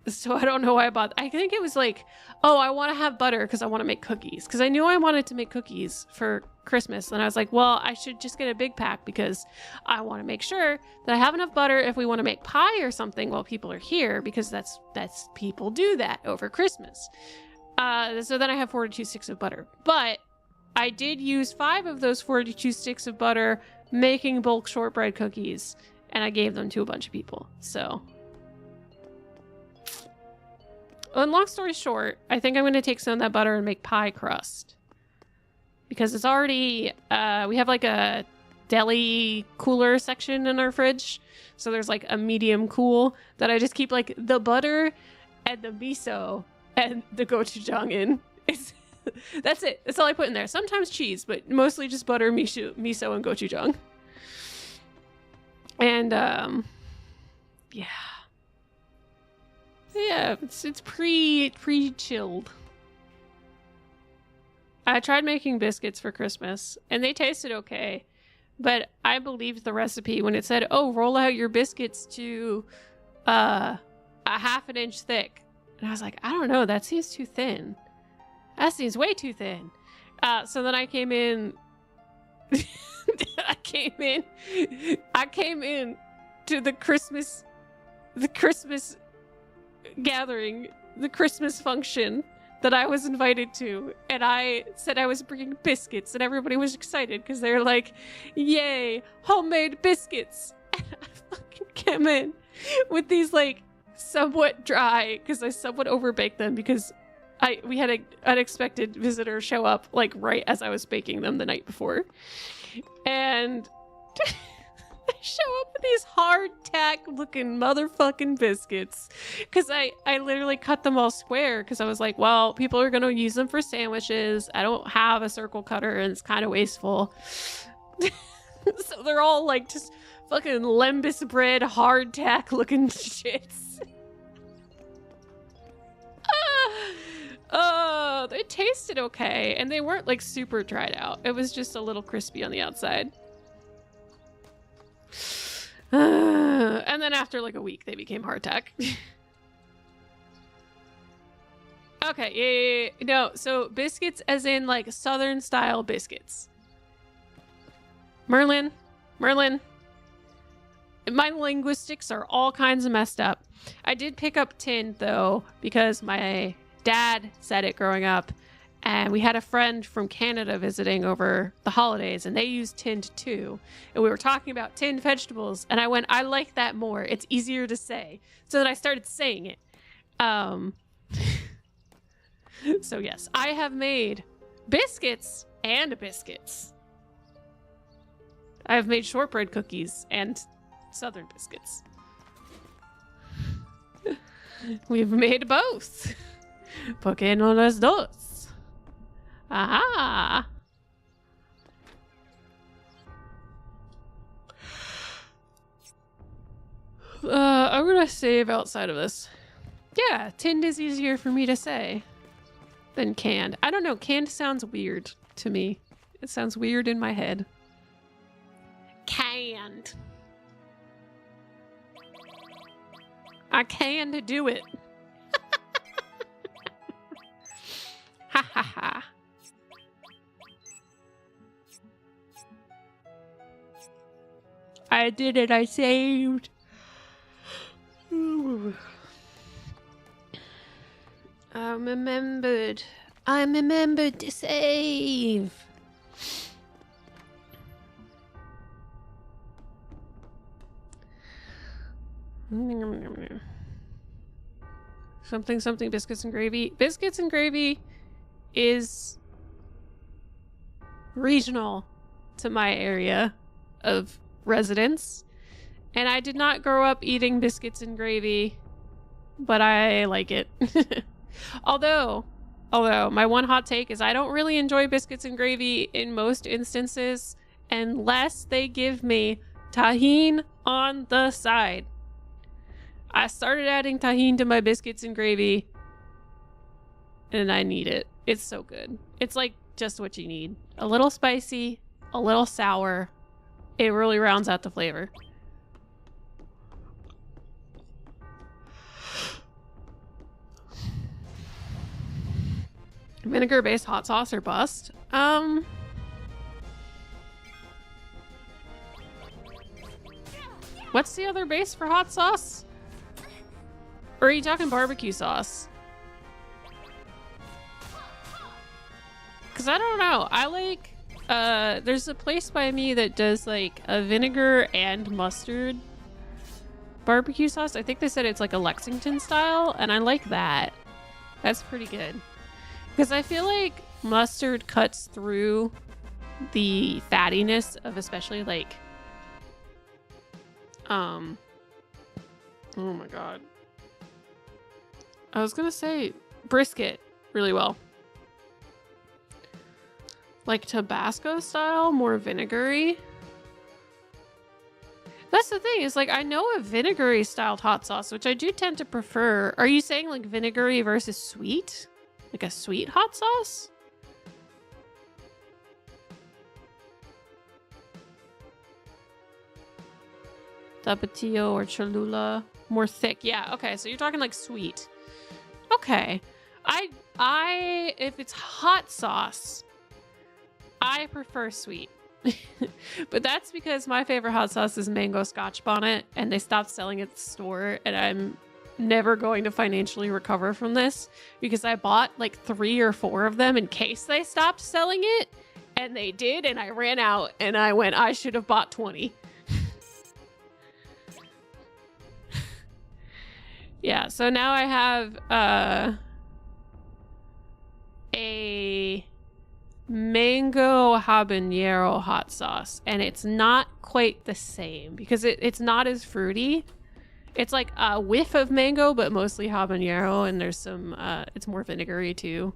Speaker 2: So I don't know why I bought. I think it was like, oh, I want to have butter because I want to make cookies. Because I knew I wanted to make cookies for Christmas. And I was like, well, I should just get a big pack because I want to make sure that I have enough butter if we want to make pie or something while people are here. Because that's people do that over Christmas. So then I have 42 sticks of butter. But I did use 5 of those 42 sticks of butter making bulk shortbread cookies. And I gave them to a bunch of people. So... and long story short, I think I'm going to take some of that butter and make pie crust. Because it's already, we have like a deli cooler section in our fridge. So there's like a medium cool that I just keep like the butter and the miso and the gochujang in. That's it. That's all I put in there. Sometimes cheese, but mostly just butter, miso and gochujang. And, yeah. Yeah, it's pre-chilled. I tried making biscuits for Christmas, and they tasted okay, but I believed the recipe when it said, oh, roll out your biscuits to a ½ inch thick. And I was like, I don't know, that seems too thin. That seems way too thin. So then I came in... I came in to the Christmas gathering, the Christmas function that I was invited to, and I said I was bringing biscuits, and everybody was excited because they're like, yay, homemade biscuits. And I fucking came in with these like somewhat dry, because I somewhat overbaked them because we had an unexpected visitor show up like right as I was baking them the night before, and I show up with these hardtack looking motherfucking biscuits because I literally cut them all square because I was like, well, people are going to use them for sandwiches. I don't have a circle cutter and it's kind of wasteful. So they're all like just fucking lembas bread, hardtack looking shits. They tasted okay and they weren't like super dried out. It was just a little crispy on the outside. And then after like a week, they became hardtack. Okay, yeah. No, so biscuits as in like Southern style biscuits. Merlin. My linguistics are all kinds of messed up. I did pick up tin though, because my dad said it growing up. And we had a friend from Canada visiting over the holidays, and they used tinned too. And we were talking about tinned vegetables, and I went, I like that more. It's easier to say. So then I started saying it. So yes, I have made biscuits and biscuits. I have made shortbread cookies and Southern biscuits. We've made both. Porque no las dos. Aha! I'm gonna save outside of this. Yeah, tinned is easier for me to say than canned. I don't know, canned sounds weird to me. It sounds weird in my head. Canned. I can do it. Ha ha ha. I did it. I saved. I remembered to save. Something biscuits and gravy. Biscuits and gravy is regional to my area of residence, and I did not grow up eating biscuits and gravy, but I like it. although my one hot take is I don't really enjoy biscuits and gravy in most instances unless they give me tahini on the side. I started adding tahini to my biscuits and gravy, and I need it. It's so good. It's like just what you need. A little spicy, a little sour. It really rounds out the flavor. Vinegar-based hot sauce or bust? What's the other base for hot sauce? Or are you talking barbecue sauce? Because I don't know. I like, there's a place by me that does like a vinegar and mustard barbecue sauce. I think they said it's like a Lexington style, and I like that. That's pretty good. Because I feel like mustard cuts through the fattiness of especially like, oh my god. I was gonna say brisket really well. Like Tabasco style, more vinegary. That's the thing, is like I know a vinegary styled hot sauce, which I do tend to prefer. Are you saying like vinegary versus sweet? Like a sweet hot sauce? Tapatio or Cholula. More thick. Yeah, okay, so you're talking like sweet. Okay. I if it's hot sauce, I prefer sweet. But that's because my favorite hot sauce is mango scotch bonnet, and they stopped selling it at the store, and I'm never going to financially recover from this because I bought like 3 or 4 of them in case they stopped selling it, and they did, and I ran out, and I went, I should have bought 20. Yeah, so now I have a mango habanero hot sauce, and it's not quite the same because it's not as fruity. It's like a whiff of mango, but mostly habanero, and there's some, it's more vinegary too.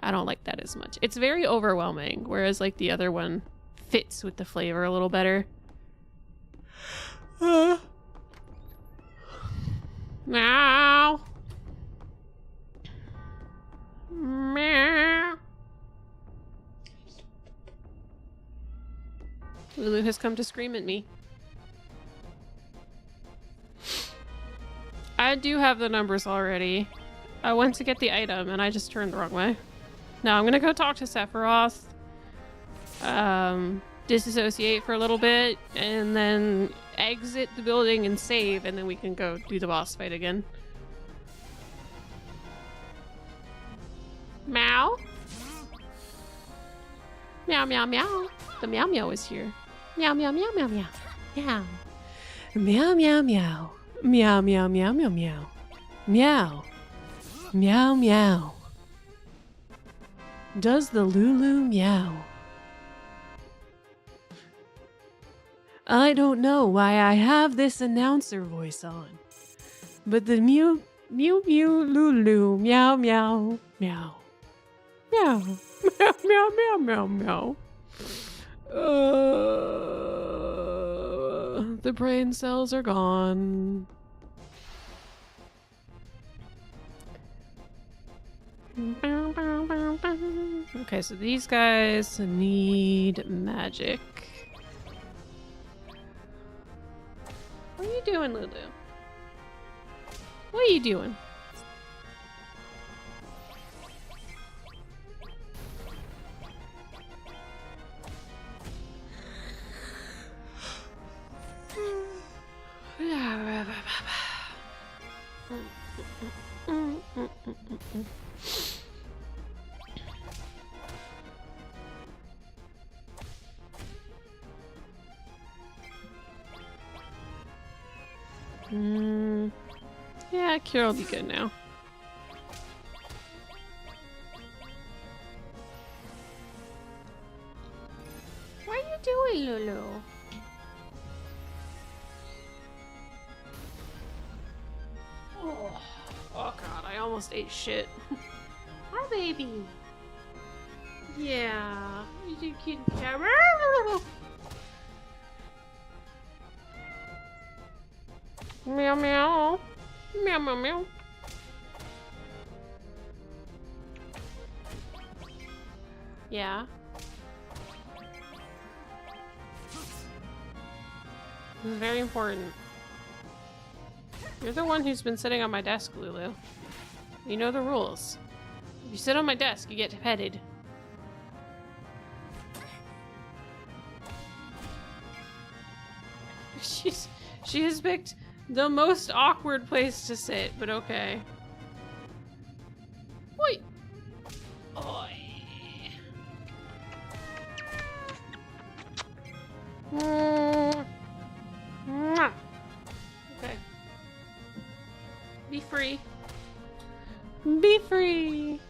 Speaker 2: I don't like that as much. It's very overwhelming, whereas like the other one fits with the flavor a little better. Meow. Meow. Lulu has come to scream at me. I do have the numbers already. I went to get the item and I just turned the wrong way. Now I'm gonna go talk to Sephiroth. Disassociate for a little bit and then exit the building and save, and then we can go do the boss fight again. Meow. Meow meow meow. The meow meow is here. Meow meow meow meow meow. Meow. Meow meow meow. Meow meow meow meow meow. Meow. Meow meow. Does the Lulu meow? I don't know why I have this announcer voice on, but the mew mew mew Lulu meow meow meow meow meow meow meow meow meow. The brain cells are gone. Okay, so these guys need magic. What are you doing, Lulu? What are you doing? Yeah, Cure will be good now. What are you doing, Lulu? Oh god, I almost ate shit. Hi, baby. Yeah, you do cute camera. Meow meow. Meow, meow, meow. Yeah. This is very important. You're the one who's been sitting on my desk, Lulu. You know the rules. If you sit on my desk, you get petted. She has picked the most awkward place to sit, but okay. Oi! Oi! Okay. Be free. Be free!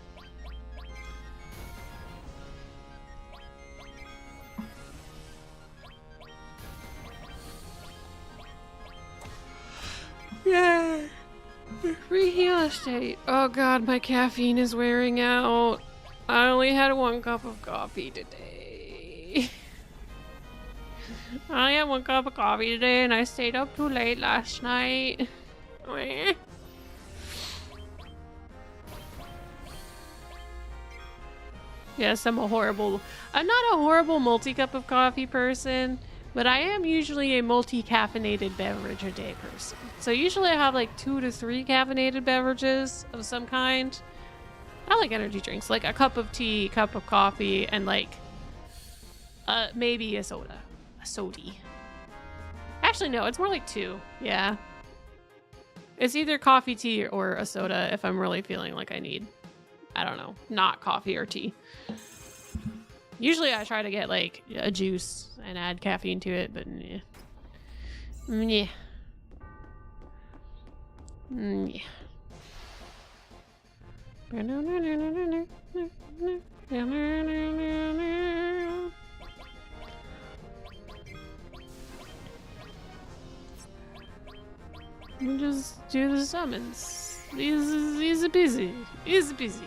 Speaker 2: Yeah. Free heal estate. Oh god, my caffeine is wearing out. I only had 1 cup of coffee today. I only had 1 cup of coffee today and I stayed up too late last night. Yes, I'm not a horrible multi-cup of coffee person. But I am usually a multi-caffeinated beverage a day person. So usually I have like 2 to 3 caffeinated beverages of some kind. I like energy drinks, like a cup of tea, cup of coffee, and like maybe a soda. A sody. Actually, no, it's more like 2. Yeah. It's either coffee, tea, or a soda if I'm really feeling like I need, I don't know, not coffee or tea. Usually I try to get like a juice and add caffeine to it, but yeah. Yeah. Yeah. We just do the summons. Easy busy. Easy busy.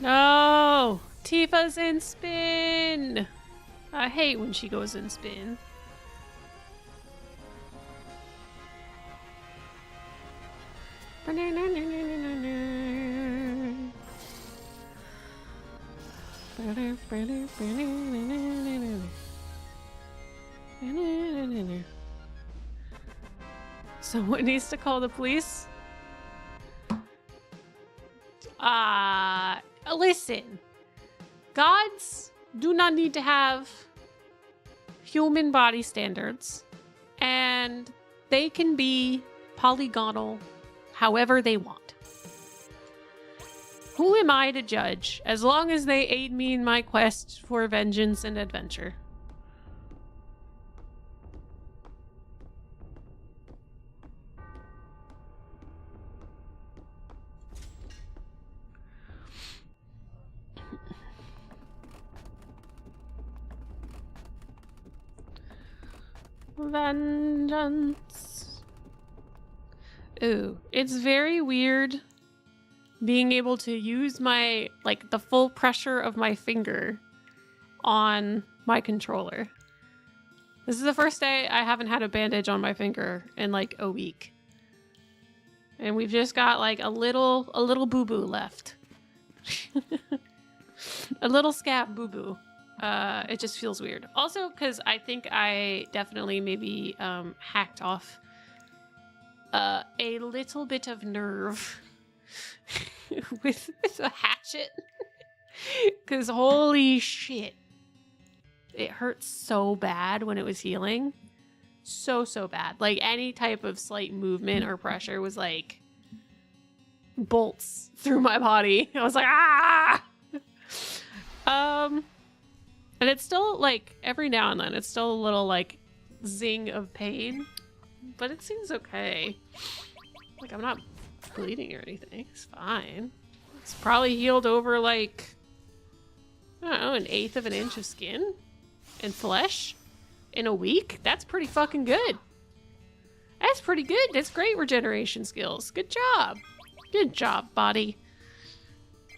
Speaker 2: No! Tifa's in spin! I hate when she goes in spin. Someone needs to call the police. Listen. Gods do not need to have human body standards, and they can be polygonal however they want. Who am I to judge, as long as they aid me in my quest for vengeance and adventure? Vengeance. Ooh, it's very weird being able to use my, like, the full pressure of my finger on my controller. This is the first day I haven't had a bandage on my finger in like a week. And we've just got like a little boo-boo left. A little scab boo-boo. It just feels weird. Also, because I think I definitely maybe hacked off a little bit of nerve with a hatchet. Because holy shit. It hurt so bad when it was healing. So bad. Like any type of slight movement or pressure was like bolts through my body. I was like, ah! And it's still like every now and then it's still a little like zing of pain, but it seems okay. Like I'm not bleeding or anything. It's fine. It's probably healed over like, I don't know, 1/8 of an inch of skin and flesh. in a week? That's pretty fucking good. That's pretty good. That's great regeneration skills. Good job. Good job, body.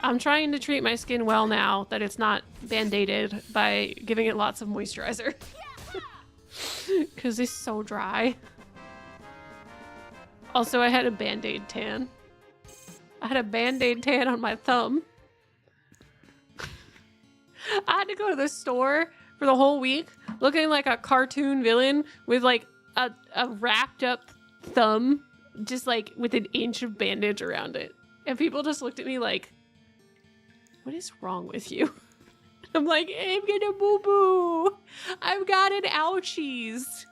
Speaker 2: I'm trying to treat my skin well now that it's not band-aided by giving it lots of moisturizer. Because it's so dry. Also, I had a band-aid tan. I had a band-aid tan on my thumb. I had to go to the store for the whole week looking like a cartoon villain with like a wrapped up thumb, just like with an inch of bandage around it. And people just looked at me like, what is wrong with you? I'm like, I'm gonna boo-boo. I've got an ouchies.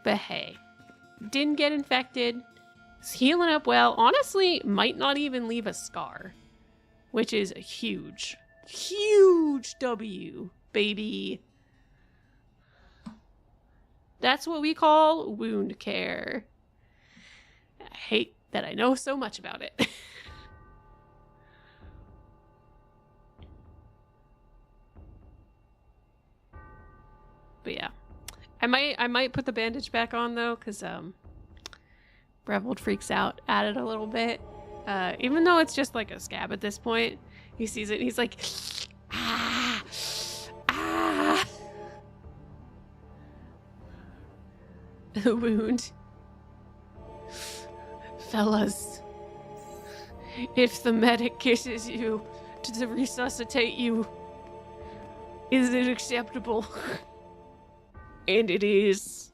Speaker 2: But hey, didn't get infected. It's healing up well. Honestly, might not even leave a scar, which is a huge, huge W, baby. That's what we call wound care. I hate that I know so much about it. But yeah, I might put the bandage back on though, because Revold freaks out at it a little bit. Even though it's just like a scab at this point, he sees it and he's like, ah, ah. A wound. Fellas, if the medic kisses you to resuscitate you, is it acceptable? And it is.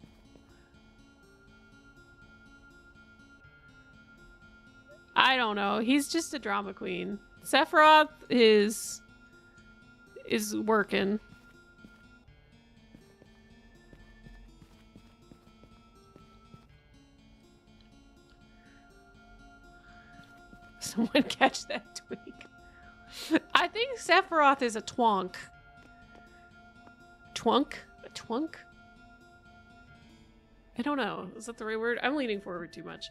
Speaker 2: I don't know. He's just a drama queen. Sephiroth is working. Someone catch that twig. I think Sephiroth is a twonk. Twunk? A twunk? I don't know. Is that the right word? I'm leaning forward too much.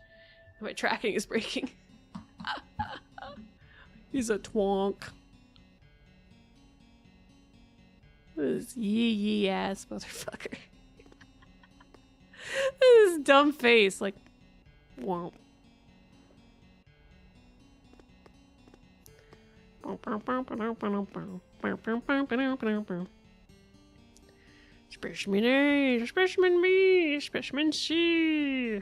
Speaker 2: My tracking is breaking. He's a twonk. This yee ass motherfucker. This dumb face, like, womp. Specimen A, Specimen B, Specimen C.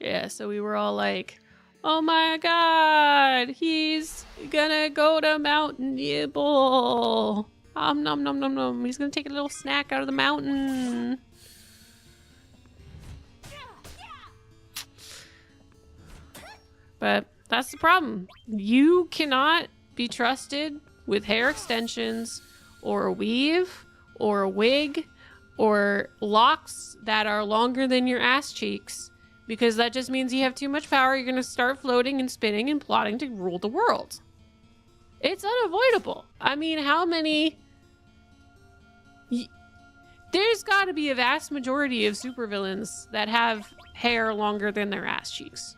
Speaker 2: Yeah, so we were all like, oh my god, he's gonna go to Mountain Nibble. Nom nom nom nom. He's gonna take a little snack out of the mountain. But that's the problem. You cannot be trusted with hair extensions or a weave or a wig or locks that are longer than your ass cheeks, because that just means you have too much power. You're going to start floating and spinning and plotting to rule the world. It's unavoidable. I mean, how many... There's got to be a vast majority of supervillains that have hair longer than their ass cheeks.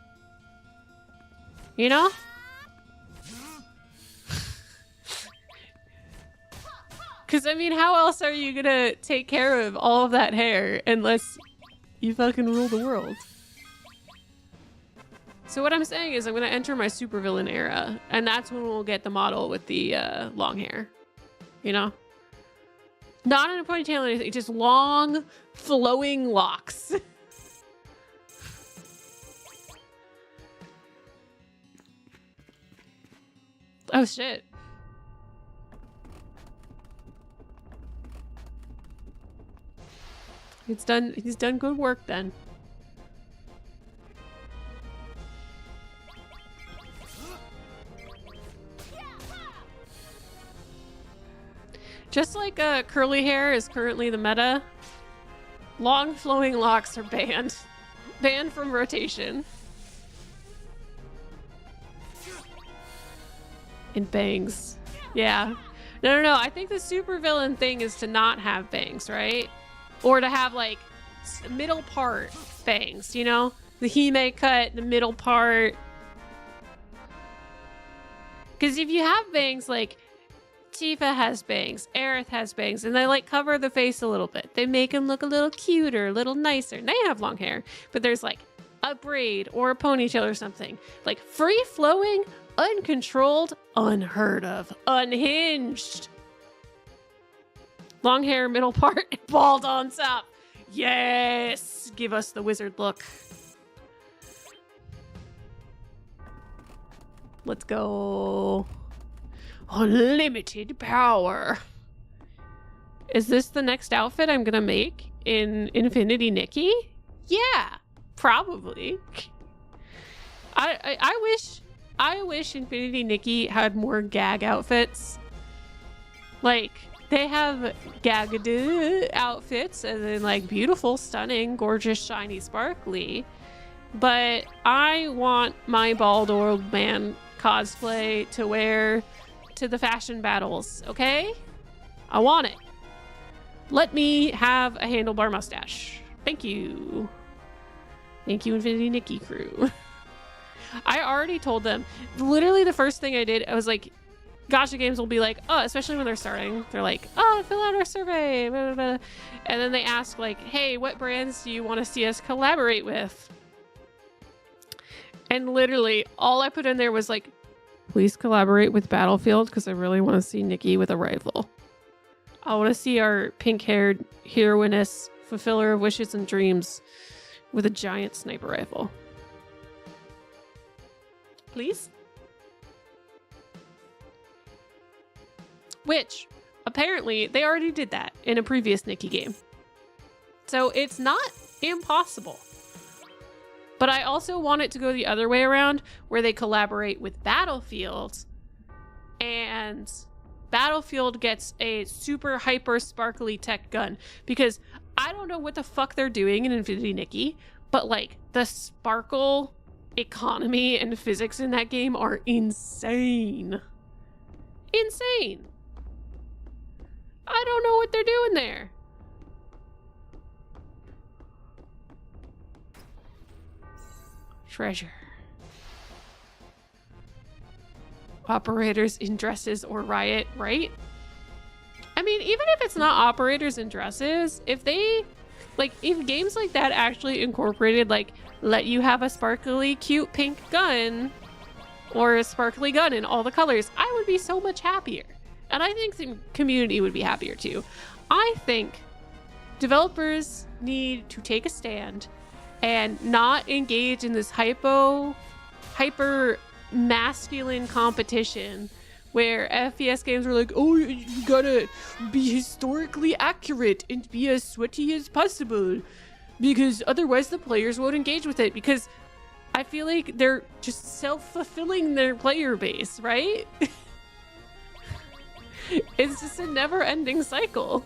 Speaker 2: You know? Because, I mean, how else are you gonna take care of all of that hair unless you fucking rule the world? So what I'm saying is I'm gonna enter my supervillain era, and that's when we'll get the model with the long hair. You know? Not in a ponytail or anything, just long, flowing locks. Oh shit. He's done good work then. Just like curly hair is currently the meta, long flowing locks are banned. Banned from rotation. And bangs. Yeah. No. I think the supervillain thing is to not have bangs, right? Or to have, like, middle part bangs, you know? The Hime cut, the middle part. Because if you have bangs, like Tifa has bangs, Aerith has bangs, and they like cover the face a little bit. They make them look a little cuter, a little nicer. And they have long hair, but there's like a braid or a ponytail or something. Like free flowing, uncontrolled, unheard of, unhinged. Long hair, middle part, bald on top. Yes! Give us the wizard look. Let's go. Unlimited power. Is this the next outfit I'm gonna make in Infinity Nikki? Yeah, probably. I wish Infinity Nikki had more gag outfits. Like, they have gagged outfits, as in like beautiful, stunning, gorgeous, shiny, sparkly. But I want my bald old man cosplay to wear to the fashion battles, okay? I want it. Let me have a handlebar mustache. Thank you. Thank you, Infinity Nikki crew. I already told them, literally the first thing I did, I was like, Gacha games will be like, oh, especially when they're starting, they're like, oh, fill out our survey, blah, blah, blah. And then they ask like, hey, what brands do you want to see us collaborate with? And literally all I put in there was like, please collaborate with Battlefield, because I really want to see Nikki with a rifle. I want to see our pink-haired heroiness, fulfiller of wishes and dreams, with a giant sniper rifle. Please? Which, apparently, they already did that in a previous Nikki game. So it's not impossible. But I also want it to go the other way around, where they collaborate with Battlefield, and Battlefield gets a super hyper sparkly tech gun. Because I don't know what the fuck they're doing in Infinity Nikki, but like the sparkle economy and physics in that game are insane. Insane. I don't know what they're doing there. Treasure. Operators in dresses or riot, right? I mean, even if it's not operators in dresses, if they, like, if games like that actually incorporated, like, let you have a sparkly, cute pink gun or a sparkly gun in all the colors, I would be so much happier. And I think the community would be happier too. I think developers need to take a stand and not engage in this hyper masculine competition where FPS games are like, oh, you gotta be historically accurate and be as sweaty as possible because otherwise the players won't engage with it, because I feel like they're just self-fulfilling their player base, right? It's just a never-ending cycle.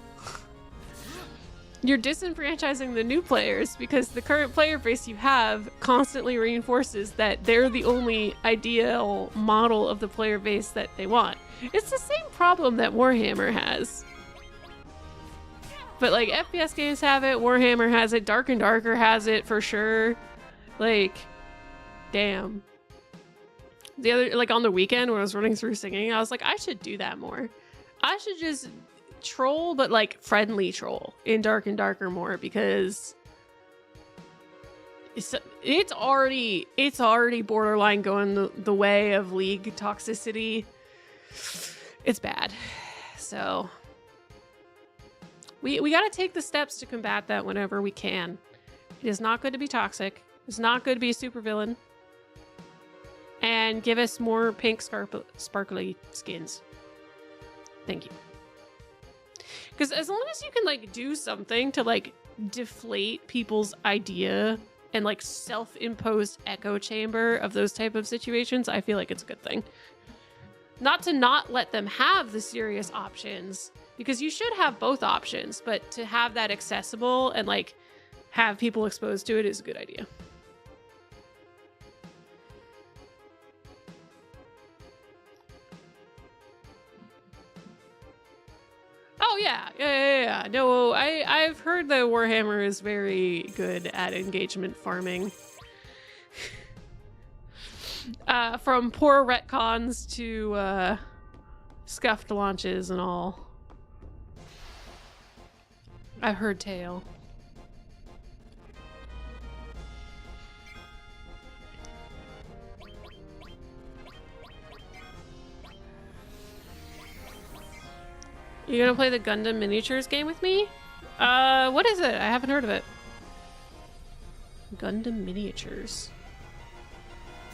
Speaker 2: You're disenfranchising the new players because the current player base you have constantly reinforces that they're the only ideal model of the player base that they want. It's the same problem that Warhammer has. But like FPS games have it, Warhammer has it, Dark and Darker has it for sure. Like, damn. The other, like on the weekend when I was running through singing, I was like, I should do that more. I should just troll, but like friendly troll in Dark and Darker more, because it's already borderline going the way of League toxicity. It's bad. So we got to take the steps to combat that whenever we can. It is not good to be toxic. It's not good to be a supervillain. And give us more pink sparkly skins. Thank you. Because as long as you can like do something to like deflate people's idea and like self-imposed echo chamber of those type of situations, I feel like it's a good thing. Not to not let them have the serious options, because you should have both options, but to have that accessible and like have people exposed to it is a good idea. Oh yeah. No, I've heard that Warhammer is very good at engagement farming. From poor retcons to scuffed launches and all. I've heard tale. You gonna play the Gundam miniatures game with me? What is it? I haven't heard of it. Gundam miniatures.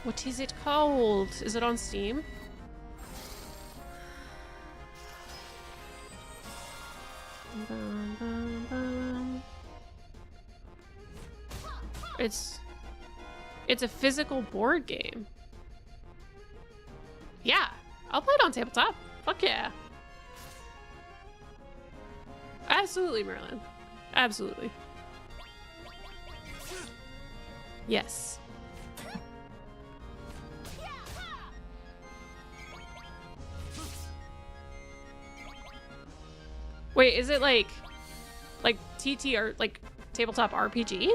Speaker 2: What is it called? Is it on Steam? It's a physical board game. Yeah, I'll play it on tabletop. Fuck yeah. Absolutely, Merlin. Absolutely. Yes. Wait, is it like TT or like tabletop RPG?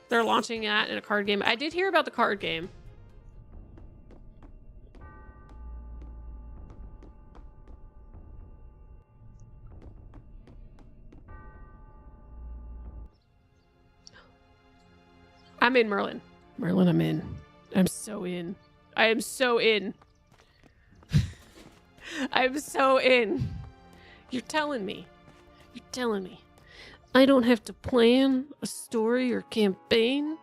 Speaker 2: They're launching that in a card game. I did hear about the card game. I'm in, Merlin. Merlin, I'm in. I'm so in. I am so in. I'm so in. You're telling me. You're telling me. I don't have to plan a story or campaign.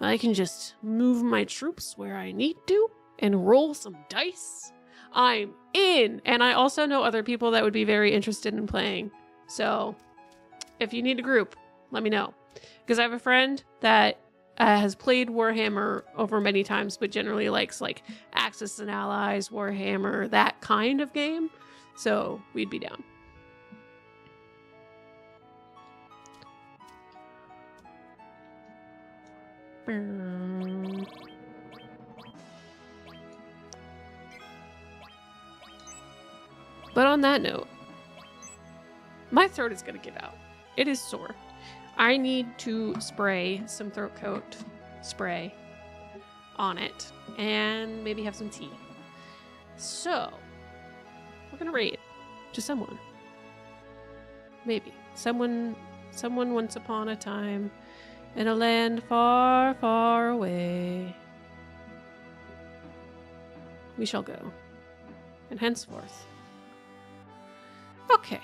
Speaker 2: I can just move my troops where I need to and roll some dice. I'm in. And I also know other people that would be very interested in playing. So if you need a group, let me know. Because I have a friend that has played Warhammer over many times, but generally likes like Axis and Allies, Warhammer, that kind of game. So we'd be down. But on that note, my throat is going to give out. It is sore. I need to spray some throat coat spray on it and maybe have some tea. So, we're going to rate to someone. Maybe. Someone once upon a time in a land far, far away. We shall go. And henceforth. Okay.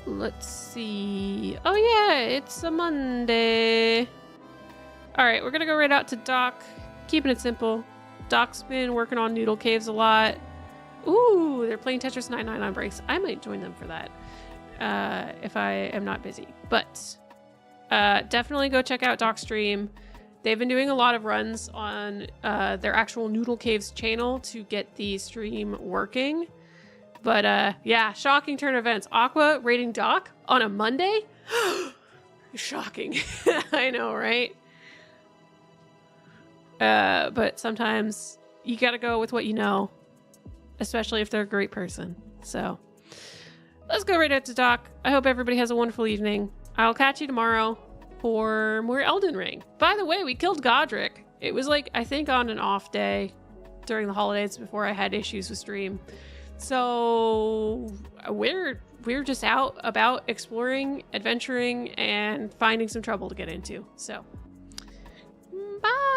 Speaker 2: Let's see. Oh yeah, it's a Monday. All right, we're gonna go right out to Doc. Keeping it simple. Doc's been working on Noodle Caves a lot. Ooh, they're playing Tetris 99 on breaks. I might join them for that. If I am not busy. But definitely go check out Doc's stream. They've been doing a lot of runs on their actual Noodle Caves channel to get the stream working. But yeah, shocking turn of events. Aqwah rating Doc on a Monday? Shocking. I know, right? But sometimes you gotta go with what you know, especially if they're a great person. So let's go right out to Doc. I hope everybody has a wonderful evening. I'll catch you tomorrow for more Elden Ring. By the way, we killed Godric. It was like, I think on an off day during the holidays before I had issues with stream. So we're just out about exploring, adventuring, and finding some trouble to get into. So bye.